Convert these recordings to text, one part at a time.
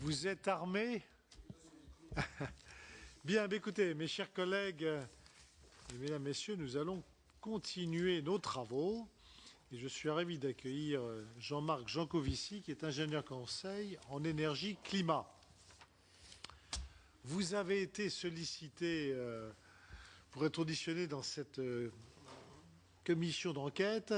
Vous êtes armés? Bien, écoutez, mes chers collègues, et mesdames, messieurs, nous allons continuer nos travaux. Et je suis ravi d'accueillir Jean-Marc Jancovici, qui est ingénieur conseil en énergie-climat. Vous avez été sollicité pour être auditionné dans cette commission d'enquête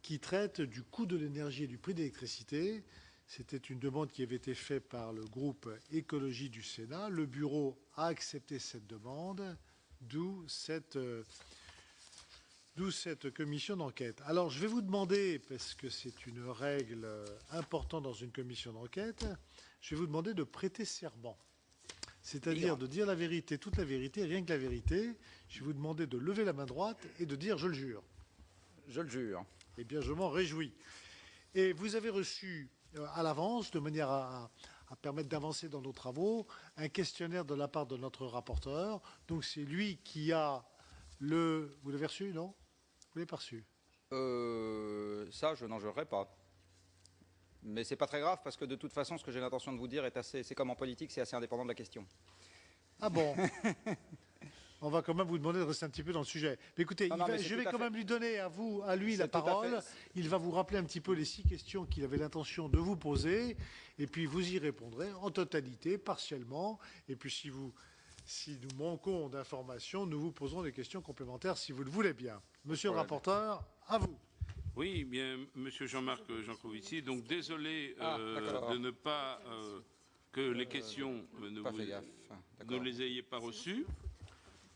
qui traite du coût de l'énergie et du prix de l'électricité. C'était une demande qui avait été faite par le groupe Écologie du Sénat. Le bureau a accepté cette demande, d'où cette commission d'enquête. Alors, je vais vous demander, parce que c'est une règle importante dans une commission d'enquête, je vais vous demander de prêter serment. C'est-à-dire de dire la vérité, toute la vérité, rien que la vérité. Je vais vous demander de lever la main droite et de dire « je le jure ». Je le jure. Eh bien, je m'en réjouis. Et vous avez reçu à l'avance, de manière à permettre d'avancer dans nos travaux, un questionnaire de la part de notre rapporteur. Donc, c'est lui qui a le... Vous l'avez reçu, non? Vous l'avez pas reçu? Ça, je n'en jurerai pas. Mais c'est pas très grave, parce que de toute façon, ce que j'ai l'intention de vous dire est assez... C'est comme en politique, c'est assez indépendant de la question. Ah bon? On va quand même vous demander de rester un petit peu dans le sujet. Mais écoutez, je vais quand même lui donner à lui la parole. Il va vous rappeler un petit peu les 6 questions qu'il avait l'intention de vous poser. Et puis vous y répondrez en totalité, partiellement. Et puis si nous manquons d'informations, nous vous poserons des questions complémentaires si vous le voulez bien. Monsieur le rapporteur, à vous. Oui, bien, monsieur Jean-Marc Jancovici. Donc désolé de ne pas... que les questions ne les ayez pas reçues.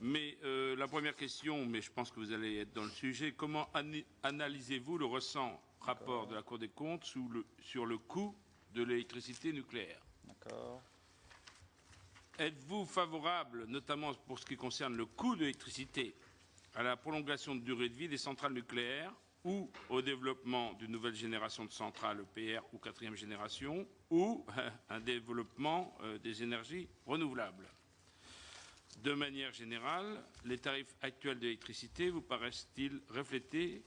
Mais la première question, mais je pense que vous allez être dans le sujet, comment analysez-vous le récent rapport de la Cour des comptes sur le coût de l'électricité nucléaire? D'accord. Êtes-vous favorable, notamment pour ce qui concerne le coût de l'électricité, à la prolongation de durée de vie des centrales nucléaires ou au développement d'une nouvelle génération de centrales EPR ou 4e génération ou un développement des énergies renouvelables? De manière générale, les tarifs actuels d'électricité vous paraissent-ils refléter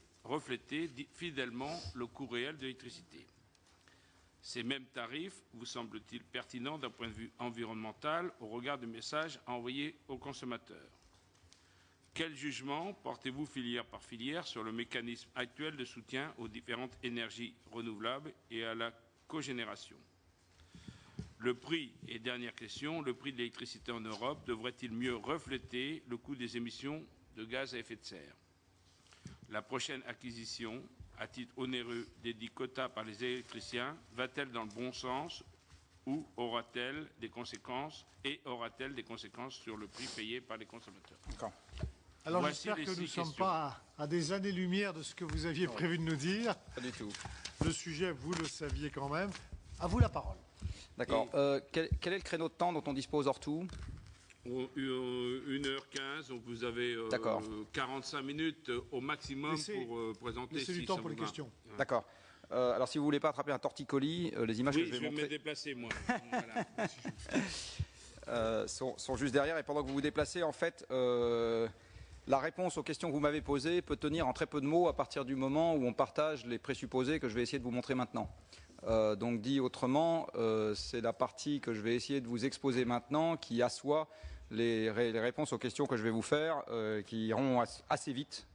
fidèlement le coût réel de l'électricité? Ces mêmes tarifs vous semblent-ils pertinents d'un point de vue environnemental au regard du message à envoyer aux consommateurs? Quel jugement portez-vous filière par filière sur le mécanisme actuel de soutien aux différentes énergies renouvelables et à la cogénération? Le prix, et dernière question, le prix de l'électricité en Europe devrait-il mieux refléter le coût des émissions de gaz à effet de serre? La prochaine acquisition, à titre onéreux, des dits quotas par les électriciens, va-t-elle dans le bon sens ou aura-t-elle des conséquences sur le prix payé par les consommateurs? Alors j'espère que nous ne sommes pas à des années-lumière de ce que vous aviez prévu de nous dire. Pas du tout. Le sujet, vous le saviez quand même. À vous la parole. D'accord. Quel est le créneau de temps dont on dispose hors tout? 1h15, donc vous avez 45 minutes au maximum pour présenter. Laissez du temps pour les questions. D'accord. Alors si vous ne voulez pas attraper un torticolis, les images que je vais montrer... Oui, je vais me déplacer, moi. sont juste derrière. Et pendant que vous vous déplacez, en fait, la réponse aux questions que vous m'avez posées peut tenir en très peu de mots à partir du moment où on partage les présupposés que je vais essayer de vous montrer maintenant. Donc dit autrement, c'est la partie que je vais essayer de vous exposer maintenant qui assoit les réponses aux questions que je vais vous faire, qui iront assez vite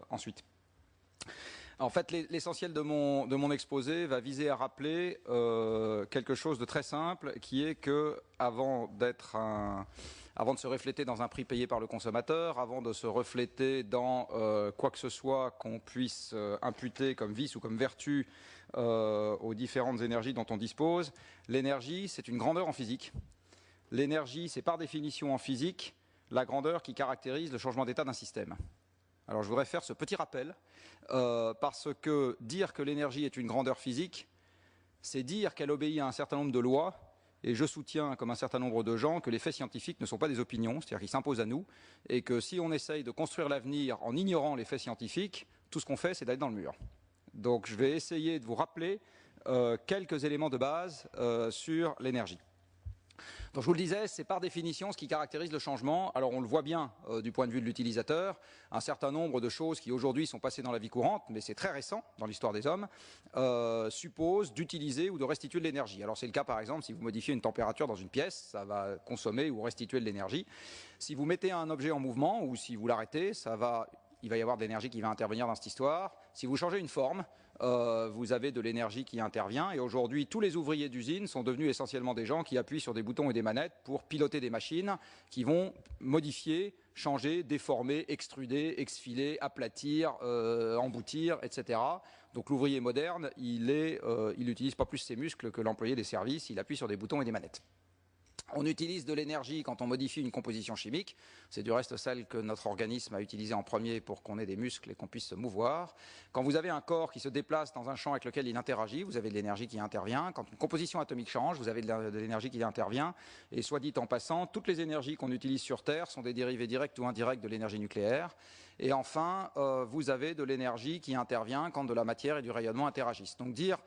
ensuite. En fait, l'essentiel de mon exposé va viser à rappeler quelque chose de très simple, qui est que avant de se refléter dans un prix payé par le consommateur, avant de se refléter dans quoi que ce soit qu'on puisse imputer comme vice ou comme vertu aux différentes énergies dont on dispose, l'énergie, c'est une grandeur en physique. L'énergie, c'est par définition en physique la grandeur qui caractérise le changement d'état d'un système. Alors je voudrais faire ce petit rappel, parce que dire que l'énergie est une grandeur physique, c'est dire qu'elle obéit à un certain nombre de lois, et je soutiens, comme un certain nombre de gens, que les faits scientifiques ne sont pas des opinions, c'est-à-dire qu'ils s'imposent à nous, et que si on essaye de construire l'avenir en ignorant les faits scientifiques, tout ce qu'on fait, c'est d'aller dans le mur. Donc je vais essayer de vous rappeler quelques éléments de base sur l'énergie. Donc je vous le disais, c'est par définition ce qui caractérise le changement. Alors on le voit bien du point de vue de l'utilisateur, un certain nombre de choses qui aujourd'hui sont passées dans la vie courante, mais c'est très récent dans l'histoire des hommes, supposent d'utiliser ou de restituer de l'énergie. Alors c'est le cas par exemple si vous modifiez une température dans une pièce, ça va consommer ou restituer de l'énergie. Si vous mettez un objet en mouvement ou si vous l'arrêtez, il va y avoir de l'énergie qui va intervenir dans cette histoire. Si vous changez une forme, vous avez de l'énergie qui intervient. Et aujourd'hui, tous les ouvriers d'usine sont devenus essentiellement des gens qui appuient sur des boutons et des manettes pour piloter des machines qui vont modifier, changer, déformer, extruder, exfiler, aplatir, emboutir, etc. Donc l'ouvrier moderne, il n'utilise pas plus ses muscles que l'employé des services, il appuie sur des boutons et des manettes. On utilise de l'énergie quand on modifie une composition chimique. C'est du reste celle que notre organisme a utilisée en premier pour qu'on ait des muscles et qu'on puisse se mouvoir. Quand vous avez un corps qui se déplace dans un champ avec lequel il interagit, vous avez de l'énergie qui intervient. Quand une composition atomique change, vous avez de l'énergie qui intervient. Et soit dit en passant, toutes les énergies qu'on utilise sur Terre sont des dérivés directs ou indirects de l'énergie nucléaire. Et enfin, vous avez de l'énergie qui intervient quand de la matière et du rayonnement interagissent. Donc dire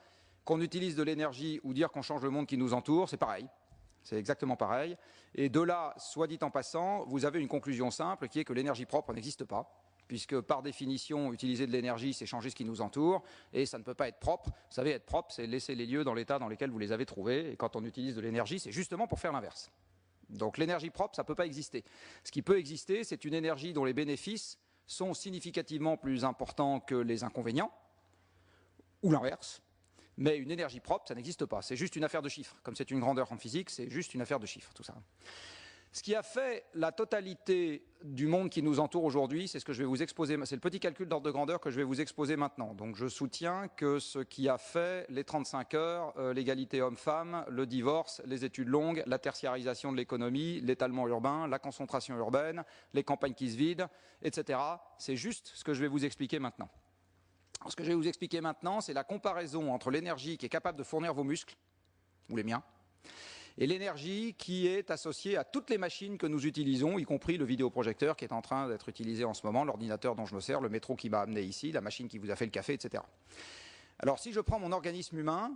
qu'on utilise de l'énergie ou dire qu'on change le monde qui nous entoure, c'est pareil. C'est exactement pareil. Et de là, soit dit en passant, vous avez une conclusion simple qui est que l'énergie propre n'existe pas, puisque par définition, utiliser de l'énergie, c'est changer ce qui nous entoure, et ça ne peut pas être propre. Vous savez, être propre, c'est laisser les lieux dans l'état dans lequel vous les avez trouvés, et quand on utilise de l'énergie, c'est justement pour faire l'inverse. Donc l'énergie propre, ça ne peut pas exister. Ce qui peut exister, c'est une énergie dont les bénéfices sont significativement plus importants que les inconvénients, ou l'inverse. Mais une énergie propre, ça n'existe pas. C'est juste une affaire de chiffres. Comme c'est une grandeur en physique, c'est juste une affaire de chiffres, tout ça. Ce qui a fait la totalité du monde qui nous entoure aujourd'hui, c'est ce que je vais vous exposer. C'est le petit calcul d'ordre de grandeur que je vais vous exposer maintenant. Donc je soutiens que ce qui a fait les 35 heures, l'égalité homme-femme, le divorce, les études longues, la tertiarisation de l'économie, l'étalement urbain, la concentration urbaine, les campagnes qui se vident, etc., c'est juste ce que je vais vous expliquer maintenant. Ce que je vais vous expliquer maintenant, c'est la comparaison entre l'énergie qui est capable de fournir vos muscles, ou les miens, et l'énergie qui est associée à toutes les machines que nous utilisons, y compris le vidéoprojecteur qui est en train d'être utilisé en ce moment, l'ordinateur dont je me sers, le métro qui m'a amené ici, la machine qui vous a fait le café, etc. Alors si je prends mon organisme humain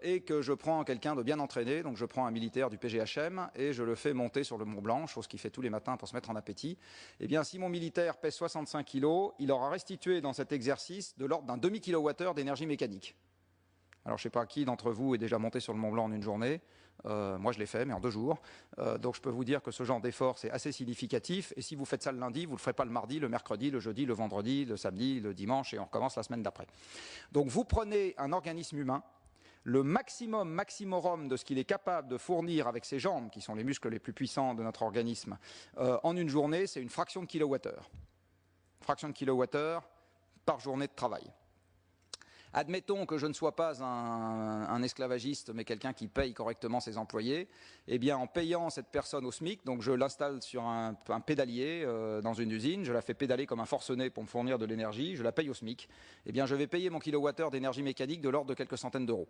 et que je prends quelqu'un de bien entraîné, donc je prends un militaire du PGHM et je le fais monter sur le Mont Blanc, chose qu'il fait tous les matins pour se mettre en appétit, eh bien si mon militaire pèse 65 kg, il aura restitué dans cet exercice de l'ordre d'un demi-kilowattheure d'énergie mécanique. Alors je ne sais pas qui d'entre vous est déjà monté sur le Mont Blanc en une journée. Moi je l'ai fait, mais en 2 jours. Donc je peux vous dire que ce genre d'effort c'est assez significatif. Et si vous faites ça le lundi, vous ne le ferez pas le mardi, le mercredi, le jeudi, le vendredi, le samedi, le dimanche, et on recommence la semaine d'après. Donc vous prenez un organisme humain, le maximum de ce qu'il est capable de fournir avec ses jambes, qui sont les muscles les plus puissants de notre organisme, en une journée, c'est une fraction de kilowattheure. Fraction de kilowattheure par journée de travail. Admettons que je ne sois pas un esclavagiste, mais quelqu'un qui paye correctement ses employés. Eh bien, en payant cette personne au SMIC, donc je l'installe sur un pédalier dans une usine, je la fais pédaler comme un forcené pour me fournir de l'énergie, je la paye au SMIC. Eh bien, je vais payer mon kilowattheure d'énergie mécanique de l'ordre de quelques centaines d'euros.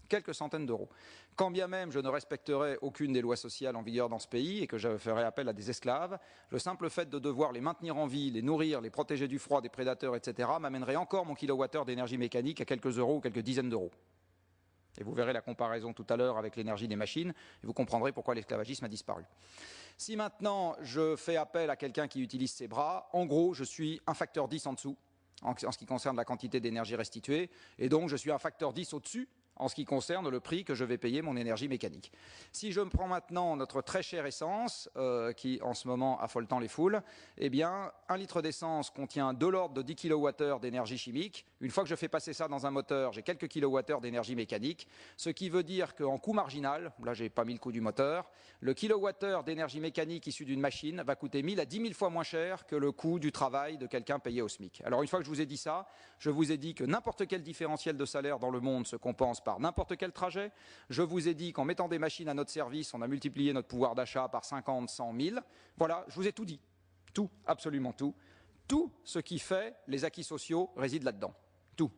Quelques centaines d'euros. Quand bien même je ne respecterai aucune des lois sociales en vigueur dans ce pays et que je ferai appel à des esclaves, le simple fait de devoir les maintenir en vie, les nourrir, les protéger du froid, des prédateurs, etc., m'amènerait encore mon kilowattheure d'énergie mécanique à quelques euros ou quelques dizaines d'euros. Et vous verrez la comparaison tout à l'heure avec l'énergie des machines, et vous comprendrez pourquoi l'esclavagisme a disparu. Si maintenant je fais appel à quelqu'un qui utilise ses bras, en gros je suis un facteur 10 en dessous, en ce qui concerne la quantité d'énergie restituée, et donc je suis un facteur 10 au-dessus, en ce qui concerne le prix que je vais payer mon énergie mécanique. Si je me prends maintenant notre très chère essence, qui en ce moment affole tant les foules, eh bien, 1 litre d'essence contient de l'ordre de 10 kWh d'énergie chimique. Une fois que je fais passer ça dans un moteur, j'ai quelques kilowattheures d'énergie mécanique, ce qui veut dire qu'en coût marginal, là j'ai pas mis le coût du moteur, le kilowattheure d'énergie mécanique issu d'une machine va coûter 1000 à 10 000 fois moins cher que le coût du travail de quelqu'un payé au SMIC. Alors une fois que je vous ai dit ça, je vous ai dit que n'importe quel différentiel de salaire dans le monde se compense par n'importe quel trajet. Je vous ai dit qu'en mettant des machines à notre service, on a multiplié notre pouvoir d'achat par 50, 100, 1000. Voilà, je vous ai tout dit. Tout, absolument tout. Tout ce qui fait les acquis sociaux réside là-dedans. Tout.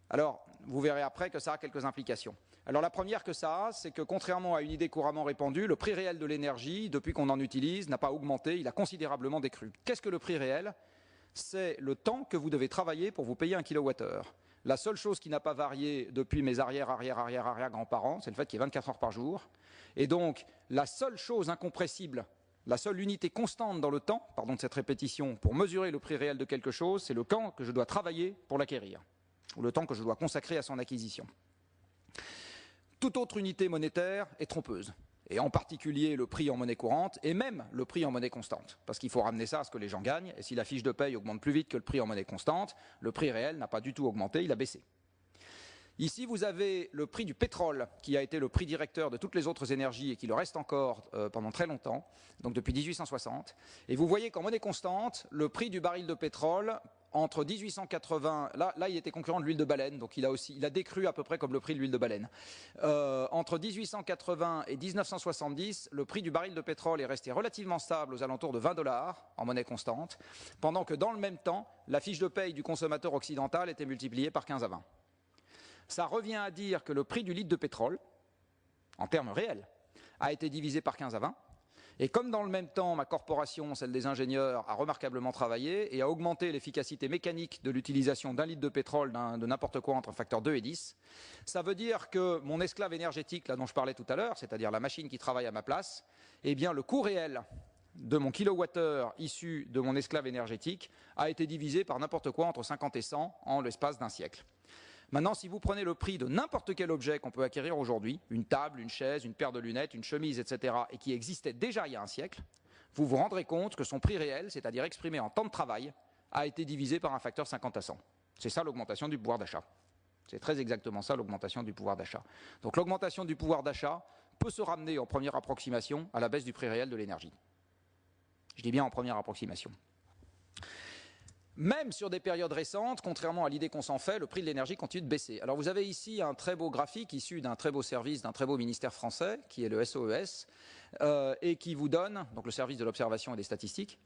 Alors, vous verrez après que ça a quelques implications. Alors la première que ça a, c'est que contrairement à une idée couramment répandue, le prix réel de l'énergie, depuis qu'on en utilise, n'a pas augmenté, il a considérablement décru. Qu'est-ce que le prix réel ? C'est le temps que vous devez travailler pour vous payer 1 kWh. La seule chose qui n'a pas varié depuis mes arrière-grands-parents, c'est le fait qu'il y ait 24 heures par jour. Et donc, la seule chose incompressible, la seule unité constante dans le temps, pardon de cette répétition, pour mesurer le prix réel de quelque chose, c'est le temps que je dois travailler pour l'acquérir, ou le temps que je dois consacrer à son acquisition. Toute autre unité monétaire est trompeuse, et en particulier le prix en monnaie courante, et même le prix en monnaie constante, parce qu'il faut ramener ça à ce que les gens gagnent, et si la fiche de paye augmente plus vite que le prix en monnaie constante, le prix réel n'a pas du tout augmenté, il a baissé. Ici, vous avez le prix du pétrole, qui a été le prix directeur de toutes les autres énergies et qui le reste encore pendant très longtemps, donc depuis 1860. Et vous voyez qu'en monnaie constante, le prix du baril de pétrole, entre 1880, là il était concurrent de l'huile de baleine, donc il a décru à peu près comme le prix de l'huile de baleine. Entre 1880 et 1970, le prix du baril de pétrole est resté relativement stable aux alentours de 20 $ en monnaie constante, pendant que dans le même temps, la fiche de paye du consommateur occidental était multipliée par 15 à 20. Ça revient à dire que le prix du litre de pétrole, en termes réels, a été divisé par 15 à 20. Et comme dans le même temps, ma corporation, celle des ingénieurs, a remarquablement travaillé et a augmenté l'efficacité mécanique de l'utilisation d'un litre de pétrole de n'importe quoi entre un facteur 2 et 10, ça veut dire que mon esclave énergétique, là dont je parlais tout à l'heure, c'est-à-dire la machine qui travaille à ma place, eh bien le coût réel de mon kilowattheure issu de mon esclave énergétique a été divisé par n'importe quoi entre 50 et 100 en l'espace d'un siècle. Maintenant, si vous prenez le prix de n'importe quel objet qu'on peut acquérir aujourd'hui, une table, une chaise, une paire de lunettes, une chemise, etc., et qui existait déjà il y a un siècle, vous vous rendrez compte que son prix réel, c'est-à-dire exprimé en temps de travail, a été divisé par un facteur 50 à 100. C'est ça l'augmentation du pouvoir d'achat. C'est très exactement ça l'augmentation du pouvoir d'achat. Donc l'augmentation du pouvoir d'achat peut se ramener en première approximation à la baisse du prix réel de l'énergie. Je dis bien en première approximation. Même sur des périodes récentes, contrairement à l'idée qu'on s'en fait, le prix de l'énergie continue de baisser. Alors vous avez ici un très beau graphique issu d'un très beau service, d'un très beau ministère français, qui est le SOES, et qui vous donne, donc le service de l'observation et des statistiques,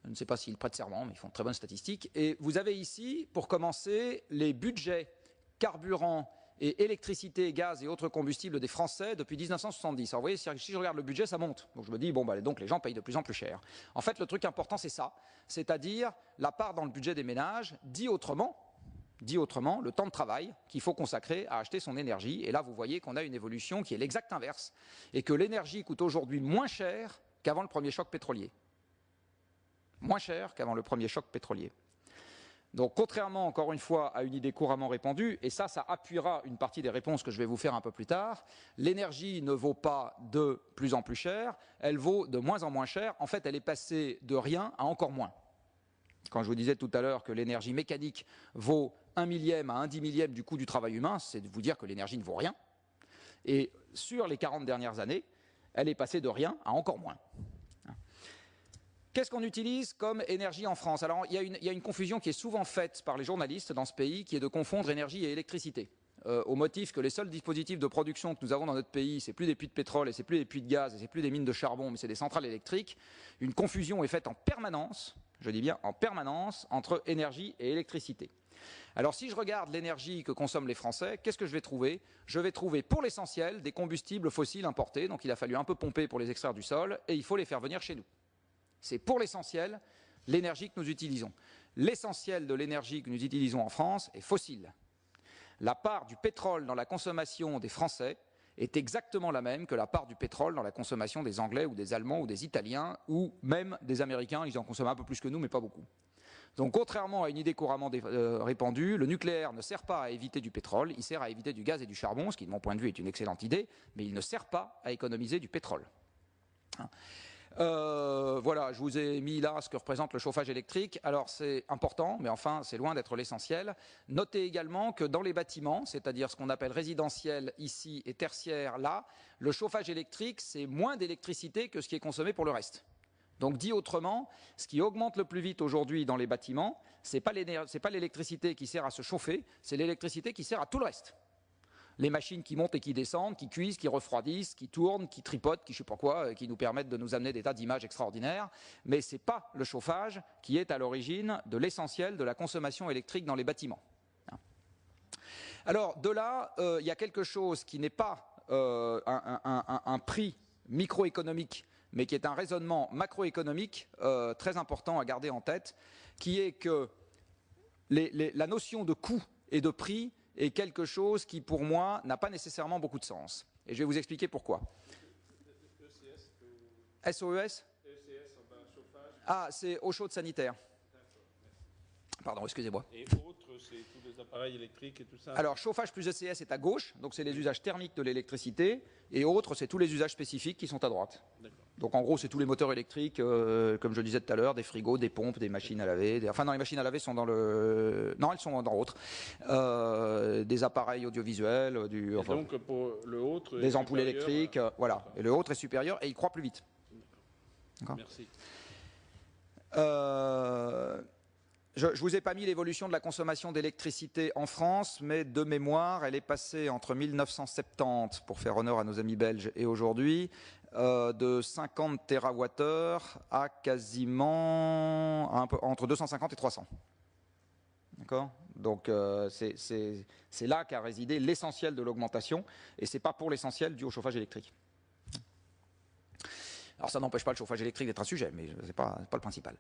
je ne sais pas s'ils prêtent serment, mais ils font de très bonnes statistiques, et vous avez ici, pour commencer, les budgets carburant et électricité, gaz et autres combustibles des Français depuis 1970. Alors vous voyez, si je regarde le budget, ça monte. Donc je me dis, bon, bah, donc les gens payent de plus en plus cher. En fait, le truc important, c'est ça. C'est-à-dire la part dans le budget des ménages, dit autrement, le temps de travail qu'il faut consacrer à acheter son énergie. Et là, vous voyez qu'on a une évolution qui est l'exact inverse. Et que l'énergie coûte aujourd'hui moins cher qu'avant le premier choc pétrolier. Moins cher qu'avant le premier choc pétrolier. Donc, contrairement, encore une fois, à une idée couramment répandue, et ça appuiera une partie des réponses que je vais vous faire un peu plus tard, l'énergie ne vaut pas de plus en plus cher, elle vaut de moins en moins cher. En fait, elle est passée de rien à encore moins. Quand je vous disais tout à l'heure que l'énergie mécanique vaut 1 millième à 1 10 millième du coût du travail humain, c'est de vous dire que l'énergie ne vaut rien. Et sur les 40 dernières années, elle est passée de rien à encore moins. Qu'est-ce qu'on utilise comme énergie en France? Alors, il y a une confusion qui est souvent faite par les journalistes dans ce pays, qui est de confondre énergie et électricité. Au motif que les seuls dispositifs de production que nous avons dans notre pays, c'est plus des puits de pétrole, et c'est plus des puits de gaz, et c'est plus des mines de charbon, mais c'est des centrales électriques. Une confusion est faite en permanence, je dis bien en permanence, entre énergie et électricité. Alors si je regarde l'énergie que consomment les Français, qu'est-ce que je vais trouver? Je vais trouver pour l'essentiel des combustibles fossiles importés, donc il a fallu un peu pomper pour les extraire du sol, et il faut les faire venir chez nous. C'est pour l'essentiel l'énergie que nous utilisons. L'essentiel de l'énergie que nous utilisons en France est fossile. La part du pétrole dans la consommation des Français est exactement la même que la part du pétrole dans la consommation des Anglais ou des Allemands ou des Italiens ou même des Américains. Ils en consomment un peu plus que nous, mais pas beaucoup. Donc contrairement à une idée couramment répandue, le nucléaire ne sert pas à éviter du pétrole, il sert à éviter du gaz et du charbon, ce qui de mon point de vue est une excellente idée, mais il ne sert pas à économiser du pétrole. Voilà, je vous ai mis là ce que représente le chauffage électrique. Alors c'est important, mais enfin c'est loin d'être l'essentiel. Notez également que dans les bâtiments, c'est-à-dire ce qu'on appelle résidentiel ici et tertiaire là, le chauffage électrique c'est moins d'électricité que ce qui est consommé pour le reste. Donc dit autrement, ce qui augmente le plus vite aujourd'hui dans les bâtiments, c'est pas l'électricité qui sert à se chauffer, c'est l'électricité qui sert à tout le reste. Les machines qui montent et qui descendent, qui cuisent, qui refroidissent, qui tournent, qui tripotent, qui je sais pas quoi, qui nous permettent de nous amener des tas d'images extraordinaires. Mais ce n'est pas le chauffage qui est à l'origine de l'essentiel de la consommation électrique dans les bâtiments. Alors de là, il y a quelque chose qui n'est pas un prix microéconomique, mais qui est un raisonnement macroéconomique très important à garder en tête, qui est que la notion de coût et de prix est quelque chose qui, pour moi, n'a pas nécessairement beaucoup de sens. Et je vais vous expliquer pourquoi. SOES? Ah, c'est eau chaude sanitaire. Pardon, excusez-moi. Et autres, c'est tous les appareils électriques et tout ça? Alors, chauffage plus ECS est à gauche, donc c'est les usages thermiques de l'électricité, et autres, c'est tous les usages spécifiques qui sont à droite. Donc en gros, c'est tous les moteurs électriques, comme je disais tout à l'heure, des frigos, des pompes, des machines à laver. Enfin, non, les machines à laver sont dans le... Non, elles sont dans autres. Des appareils audiovisuels, enfin, donc pour le autre... Des ampoules électriques, voilà. Et le autre est supérieur, et il croît plus vite. Merci. Je ne vous ai pas mis l'évolution de la consommation d'électricité en France, mais de mémoire, elle est passée entre 1970, pour faire honneur à nos amis belges, et aujourd'hui, de 50 TWh à quasiment entre 250 et 300. D'accord ? Donc c'est là qu'a résidé l'essentiel de l'augmentation, et ce n'est pas pour l'essentiel dû au chauffage électrique. Alors ça n'empêche pas le chauffage électrique d'être un sujet, mais ce n'est pas le principal.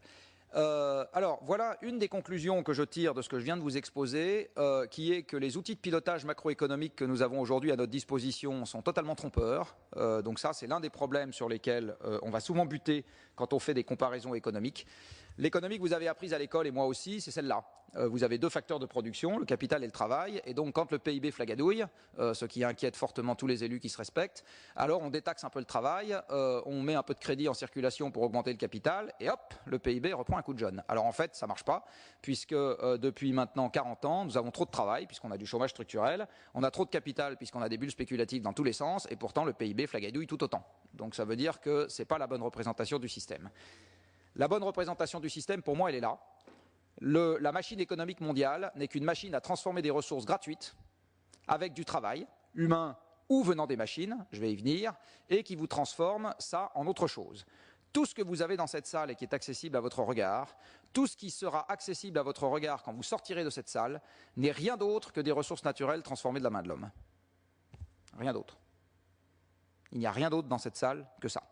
Alors voilà une des conclusions que je tire de ce que je viens de vous exposer, qui est que les outils de pilotage macroéconomique que nous avons aujourd'hui à notre disposition sont totalement trompeurs. Donc ça, c'est l'un des problèmes sur lesquels on va souvent buter quand on fait des comparaisons économiques. L'économie que vous avez apprise à l'école, et moi aussi, c'est celle-là. Vous avez deux facteurs de production, le capital et le travail, et donc quand le PIB flagadouille, ce qui inquiète fortement tous les élus qui se respectent, alors on détaxe un peu le travail, on met un peu de crédit en circulation pour augmenter le capital, et hop, le PIB reprend un coup de jeune. Alors en fait, ça ne marche pas, puisque depuis maintenant 40 ans, nous avons trop de travail, puisqu'on a du chômage structurel, on a trop de capital, puisqu'on a des bulles spéculatives dans tous les sens, et pourtant le PIB flagadouille tout autant. Donc ça veut dire que ce n'est pas la bonne représentation du système. La bonne représentation du système, pour moi, elle est là. La machine économique mondiale n'est qu'une machine à transformer des ressources gratuites avec du travail, humain ou venant des machines, je vais y venir, et qui vous transforme ça en autre chose. Tout ce que vous avez dans cette salle et qui est accessible à votre regard, tout ce qui sera accessible à votre regard quand vous sortirez de cette salle, n'est rien d'autre que des ressources naturelles transformées de la main de l'homme. Rien d'autre. Il n'y a rien d'autre dans cette salle que ça.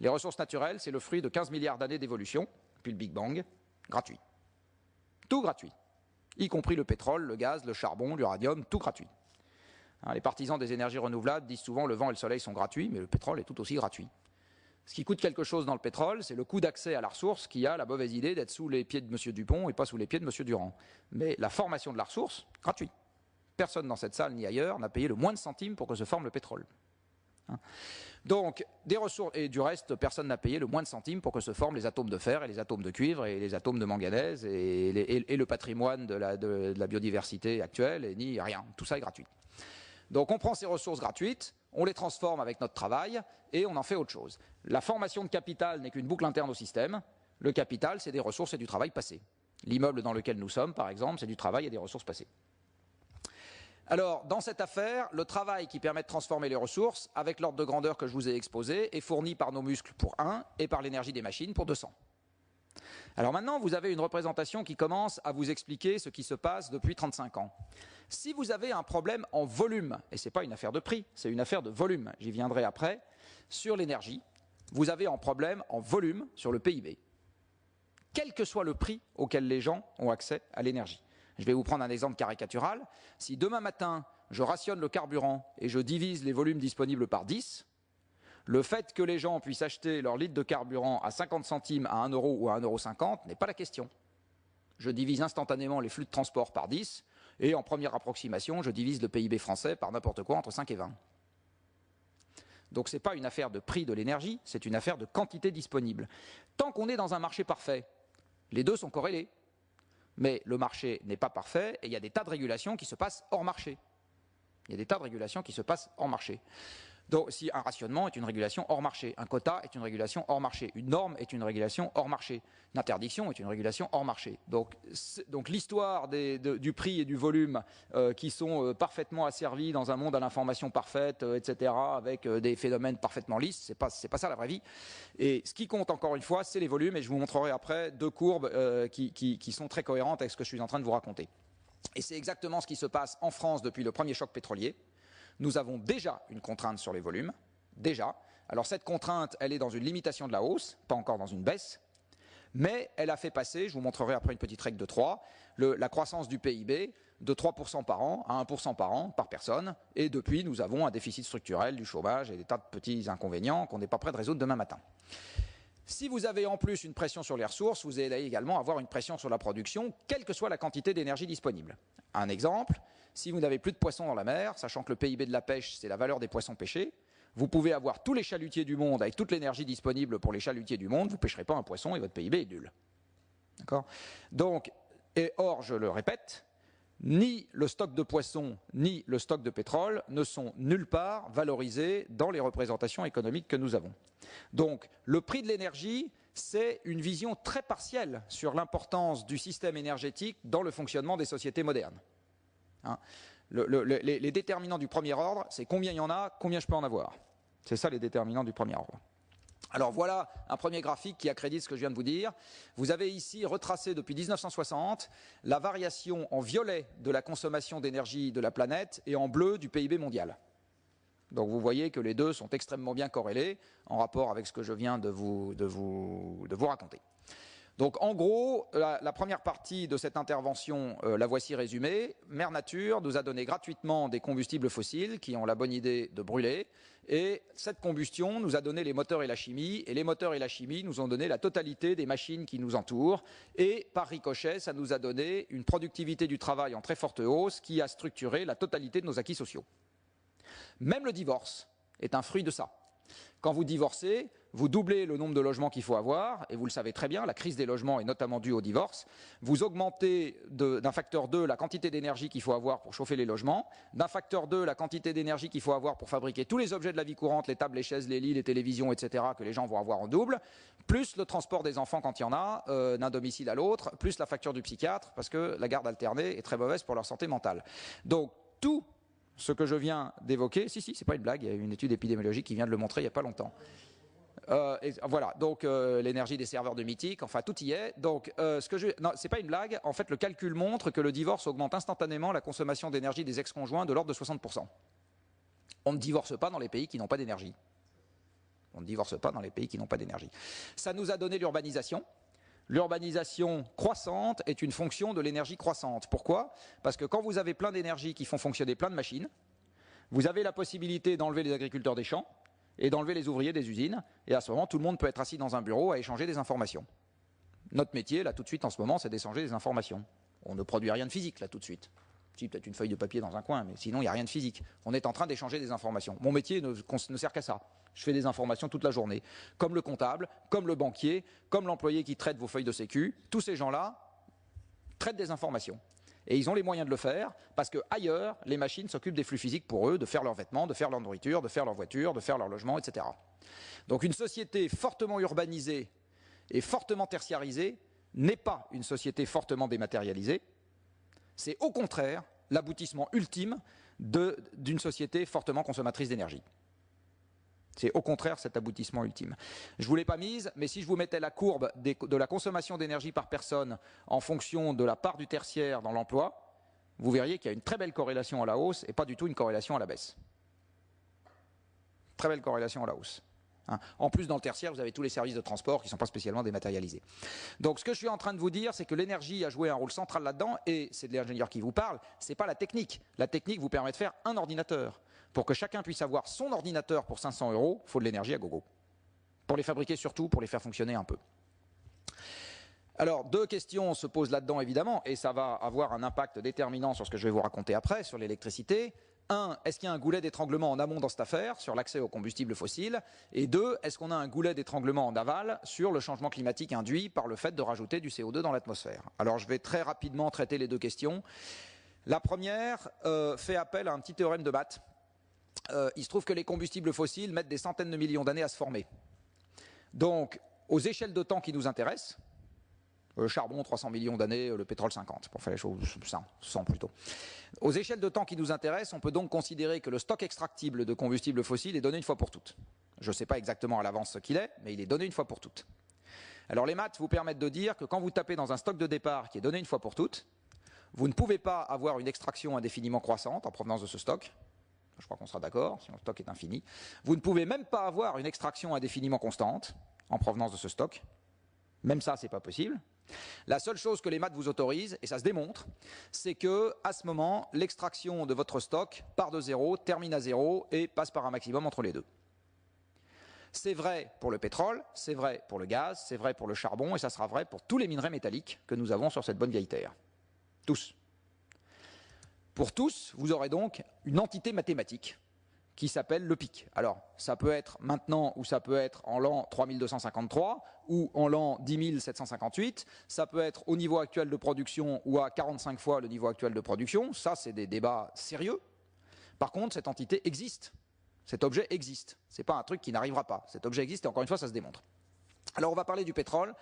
Les ressources naturelles, c'est le fruit de 15 milliards d'années d'évolution, puis le Big Bang, gratuit. Tout gratuit, y compris le pétrole, le gaz, le charbon, l'uranium, tout gratuit. Les partisans des énergies renouvelables disent souvent le vent et le soleil sont gratuits, mais le pétrole est tout aussi gratuit. Ce qui coûte quelque chose dans le pétrole, c'est le coût d'accès à la ressource qui a la mauvaise idée d'être sous les pieds de M. Dupont et pas sous les pieds de M. Durand. Mais la formation de la ressource, gratuit. Personne dans cette salle ni ailleurs n'a payé le moins de centimes pour que se forme le pétrole. Donc, des ressources, et du reste, personne n'a payé le moins de centimes pour que se forment les atomes de fer et les atomes de cuivre et les atomes de manganèse et le patrimoine de la biodiversité actuelle, et ni rien. Tout ça est gratuit. Donc, on prend ces ressources gratuites, on les transforme avec notre travail et on en fait autre chose. La formation de capital n'est qu'une boucle interne au système. Le capital, c'est des ressources et du travail passé. L'immeuble dans lequel nous sommes, par exemple, c'est du travail et des ressources passées. Alors, dans cette affaire, le travail qui permet de transformer les ressources, avec l'ordre de grandeur que je vous ai exposé, est fourni par nos muscles pour 1 et par l'énergie des machines pour 200. Alors maintenant, vous avez une représentation qui commence à vous expliquer ce qui se passe depuis 35 ans. Si vous avez un problème en volume, et ce n'est pas une affaire de prix, c'est une affaire de volume, j'y viendrai après, sur l'énergie, vous avez un problème en volume sur le PIB. Quel que soit le prix auquel les gens ont accès à l'énergie. Je vais vous prendre un exemple caricatural. Si demain matin, je rationne le carburant et je divise les volumes disponibles par 10, le fait que les gens puissent acheter leur litre de carburant à 50 centimes, à 1 euro ou à 1,50 € n'est pas la question. Je divise instantanément les flux de transport par 10 et en première approximation, je divise le PIB français par n'importe quoi entre 5 et 20. Donc ce n'est pas une affaire de prix de l'énergie, c'est une affaire de quantité disponible. Tant qu'on est dans un marché parfait, les deux sont corrélés. Mais le marché n'est pas parfait et il y a des tas de régulations qui se passent hors marché. Il y a des tas de régulations qui se passent hors marché. Donc, si un rationnement est une régulation hors marché, un quota est une régulation hors marché, une norme est une régulation hors marché, une interdiction est une régulation hors marché. Donc l'histoire du prix et du volume qui sont parfaitement asservis dans un monde à l'information parfaite, etc., avec des phénomènes parfaitement lisses, c'est pas ça la vraie vie. Et ce qui compte encore une fois, c'est les volumes, et je vous montrerai après deux courbes qui sont très cohérentes avec ce que je suis en train de vous raconter. Et c'est exactement ce qui se passe en France depuis le premier choc pétrolier. Nous avons déjà une contrainte sur les volumes, déjà. Alors cette contrainte, elle est dans une limitation de la hausse, pas encore dans une baisse, mais elle a fait passer, je vous montrerai après une petite règle de 3, la croissance du PIB de 3% par an à 1% par an par personne. Et depuis, nous avons un déficit structurel, du chômage et des tas de petits inconvénients qu'on n'est pas prêt de résoudre demain matin. Si vous avez en plus une pression sur les ressources, vous allez également avoir une pression sur la production, quelle que soit la quantité d'énergie disponible. Un exemple, si vous n'avez plus de poissons dans la mer, sachant que le PIB de la pêche, c'est la valeur des poissons pêchés, vous pouvez avoir tous les chalutiers du monde avec toute l'énergie disponible pour les chalutiers du monde, vous ne pêcherez pas un poisson et votre PIB est nul. D'accord ? Donc, or, je le répète, ni le stock de poissons, ni le stock de pétrole ne sont nulle part valorisés dans les représentations économiques que nous avons. Donc, le prix de l'énergie, c'est une vision très partielle sur l'importance du système énergétique dans le fonctionnement des sociétés modernes. Hein ? Les déterminants du premier ordre, c'est combien il y en a, combien je peux en avoir. C'est ça les déterminants du premier ordre. Alors voilà un premier graphique qui accrédite ce que je viens de vous dire. Vous avez ici retracé depuis 1960 la variation en violet de la consommation d'énergie de la planète et en bleu du PIB mondial. Donc vous voyez que les deux sont extrêmement bien corrélés en rapport avec ce que je viens de vous raconter. Donc en gros, la première partie de cette intervention, la voici résumée. Mère Nature nous a donné gratuitement des combustibles fossiles qui ont la bonne idée de brûler. Et cette combustion nous a donné les moteurs et la chimie. Et les moteurs et la chimie nous ont donné la totalité des machines qui nous entourent. Et par ricochet, ça nous a donné une productivité du travail en très forte hausse qui a structuré la totalité de nos acquis sociaux. Même le divorce est un fruit de ça. Quand vous divorcez, vous doublez le nombre de logements qu'il faut avoir, et vous le savez très bien, la crise des logements est notamment due au divorce. Vous augmentez d'un facteur 2 la quantité d'énergie qu'il faut avoir pour chauffer les logements, d'un facteur 2 la quantité d'énergie qu'il faut avoir pour fabriquer tous les objets de la vie courante, les tables, les chaises, les lits, les télévisions, etc., que les gens vont avoir en double, plus le transport des enfants quand il y en a, d'un domicile à l'autre, plus la facture du psychiatre, parce que la garde alternée est très mauvaise pour leur santé mentale. Donc tout ce que je viens d'évoquer, c'est pas une blague, il y a une étude épidémiologique qui vient de le montrer il n'y a pas longtemps. Voilà, donc l'énergie des serveurs de Mythique, enfin tout y est. Donc non, c'est pas une blague. En fait, le calcul montre que le divorce augmente instantanément la consommation d'énergie des ex-conjoints de l'ordre de 60%. On ne divorce pas dans les pays qui n'ont pas d'énergie. On ne divorce pas dans les pays qui n'ont pas d'énergie. Ça nous a donné l'urbanisation. L'urbanisation croissante est une fonction de l'énergie croissante. Pourquoi ? Parce que quand vous avez plein d'énergie qui font fonctionner plein de machines, vous avez la possibilité d'enlever les agriculteurs des champs et d'enlever les ouvriers des usines. Et à ce moment, tout le monde peut être assis dans un bureau à échanger des informations. Notre métier, là, tout de suite, en ce moment, c'est d'échanger des informations. On ne produit rien de physique, là, tout de suite. Si, peut-être une feuille de papier dans un coin, mais sinon, il n'y a rien de physique. On est en train d'échanger des informations. Mon métier ne sert qu'à ça. Je fais des informations toute la journée. Comme le comptable, comme le banquier, comme l'employé qui traite vos feuilles de sécu. Tous ces gens-là traitent des informations. Et ils ont les moyens de le faire parce qu'ailleurs, les machines s'occupent des flux physiques pour eux, de faire leurs vêtements, de faire leur nourriture, de faire leur voiture, de faire leur logement, etc. Donc une société fortement urbanisée et fortement tertiarisée n'est pas une société fortement dématérialisée. C'est au contraire l'aboutissement ultime d'une société fortement consommatrice d'énergie. C'est au contraire cet aboutissement ultime. Je ne vous l'ai pas mise, mais si je vous mettais la courbe de la consommation d'énergie par personne en fonction de la part du tertiaire dans l'emploi, vous verriez qu'il y a une très belle corrélation à la hausse et pas du tout une corrélation à la baisse. Très belle corrélation à la hausse. En plus, dans le tertiaire, vous avez tous les services de transport qui ne sont pas spécialement dématérialisés. Donc, ce que je suis en train de vous dire, c'est que l'énergie a joué un rôle central là-dedans, et c'est de l'ingénieur qui vous parle, ce n'est pas la technique. La technique vous permet de faire un ordinateur. Pour que chacun puisse avoir son ordinateur pour 500 €, il faut de l'énergie à gogo. Pour les fabriquer surtout, pour les faire fonctionner un peu. Alors, deux questions se posent là-dedans, évidemment, et ça va avoir un impact déterminant sur ce que je vais vous raconter après, sur l'électricité. 1, est-ce qu'il y a un goulet d'étranglement en amont dans cette affaire, sur l'accès aux combustibles fossiles? Et 2, est-ce qu'on a un goulet d'étranglement en aval sur le changement climatique induit par le fait de rajouter du CO2 dans l'atmosphère? Alors, je vais très rapidement traiter les deux questions. La première fait appel à un petit théorème de maths. Il se trouve que les combustibles fossiles mettent des centaines de millions d'années à se former. Donc, aux échelles de temps qui nous intéressent, le charbon 300 millions d'années, le pétrole 50, pour faire les choses 100 plutôt. Aux échelles de temps qui nous intéressent, on peut donc considérer que le stock extractible de combustibles fossiles est donné une fois pour toutes. Je ne sais pas exactement à l'avance ce qu'il est, mais il est donné une fois pour toutes. Alors les maths vous permettent de dire que quand vous tapez dans un stock de départ qui est donné une fois pour toutes, vous ne pouvez pas avoir une extraction indéfiniment croissante en provenance de ce stock. Je crois qu'on sera d'accord, si le stock est infini. Vous ne pouvez même pas avoir une extraction indéfiniment constante en provenance de ce stock. Même ça, ce n'est pas possible. La seule chose que les maths vous autorisent, et ça se démontre, c'est que à ce moment, l'extraction de votre stock part de zéro, termine à zéro et passe par un maximum entre les deux. C'est vrai pour le pétrole, c'est vrai pour le gaz, c'est vrai pour le charbon, et ça sera vrai pour tous les minerais métalliques que nous avons sur cette bonne vieille Terre. Tous. Pour tous, vous aurez donc une entité mathématique qui s'appelle le pic. Alors, ça peut être maintenant ou ça peut être en l'an 3253 ou en l'an 10 758. Ça peut être au niveau actuel de production ou à 45 fois le niveau actuel de production. Ça, c'est des débats sérieux. Par contre, cette entité existe. Cet objet existe. Ce n'est pas un truc qui n'arrivera pas. Cet objet existe et encore une fois, ça se démontre. Alors on va parler du pétrole,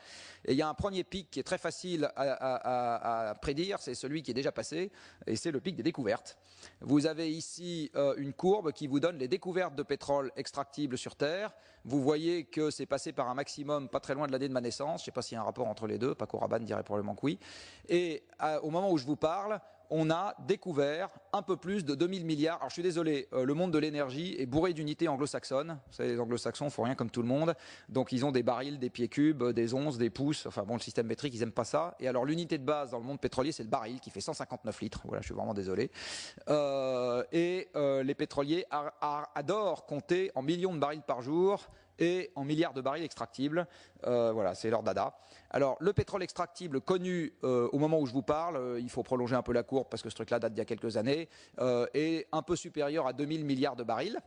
et il y a un premier pic qui est très facile à prédire, c'est celui qui est déjà passé, et c'est le pic des découvertes. Vous avez ici une courbe qui vous donne les découvertes de pétrole extractibles sur Terre. Vous voyez que c'est passé par un maximum pas très loin de l'année de ma naissance, je ne sais pas s'il y a un rapport entre les deux, Paco Rabanne dirait probablement que oui. Et au moment où je vous parle, on a découvert un peu plus de 2000 milliards. Alors je suis désolé, le monde de l'énergie est bourré d'unités anglo-saxonnes. Vous savez, les anglo-saxons font rien comme tout le monde. Donc ils ont des barils, des pieds cubes, des onces, des pouces. Enfin bon, le système métrique, ils n'aiment pas ça. Et alors l'unité de base dans le monde pétrolier, c'est le baril qui fait 159 litres. Voilà, je suis vraiment désolé. Les pétroliers adorent compter en millions de barils par jour et en milliards de barils extractibles. Voilà, c'est leur dada. Alors, le pétrole extractible connu au moment où je vous parle, il faut prolonger un peu la courbe parce que ce truc-là date d'il y a quelques années, est un peu supérieur à 2000 milliards de barils.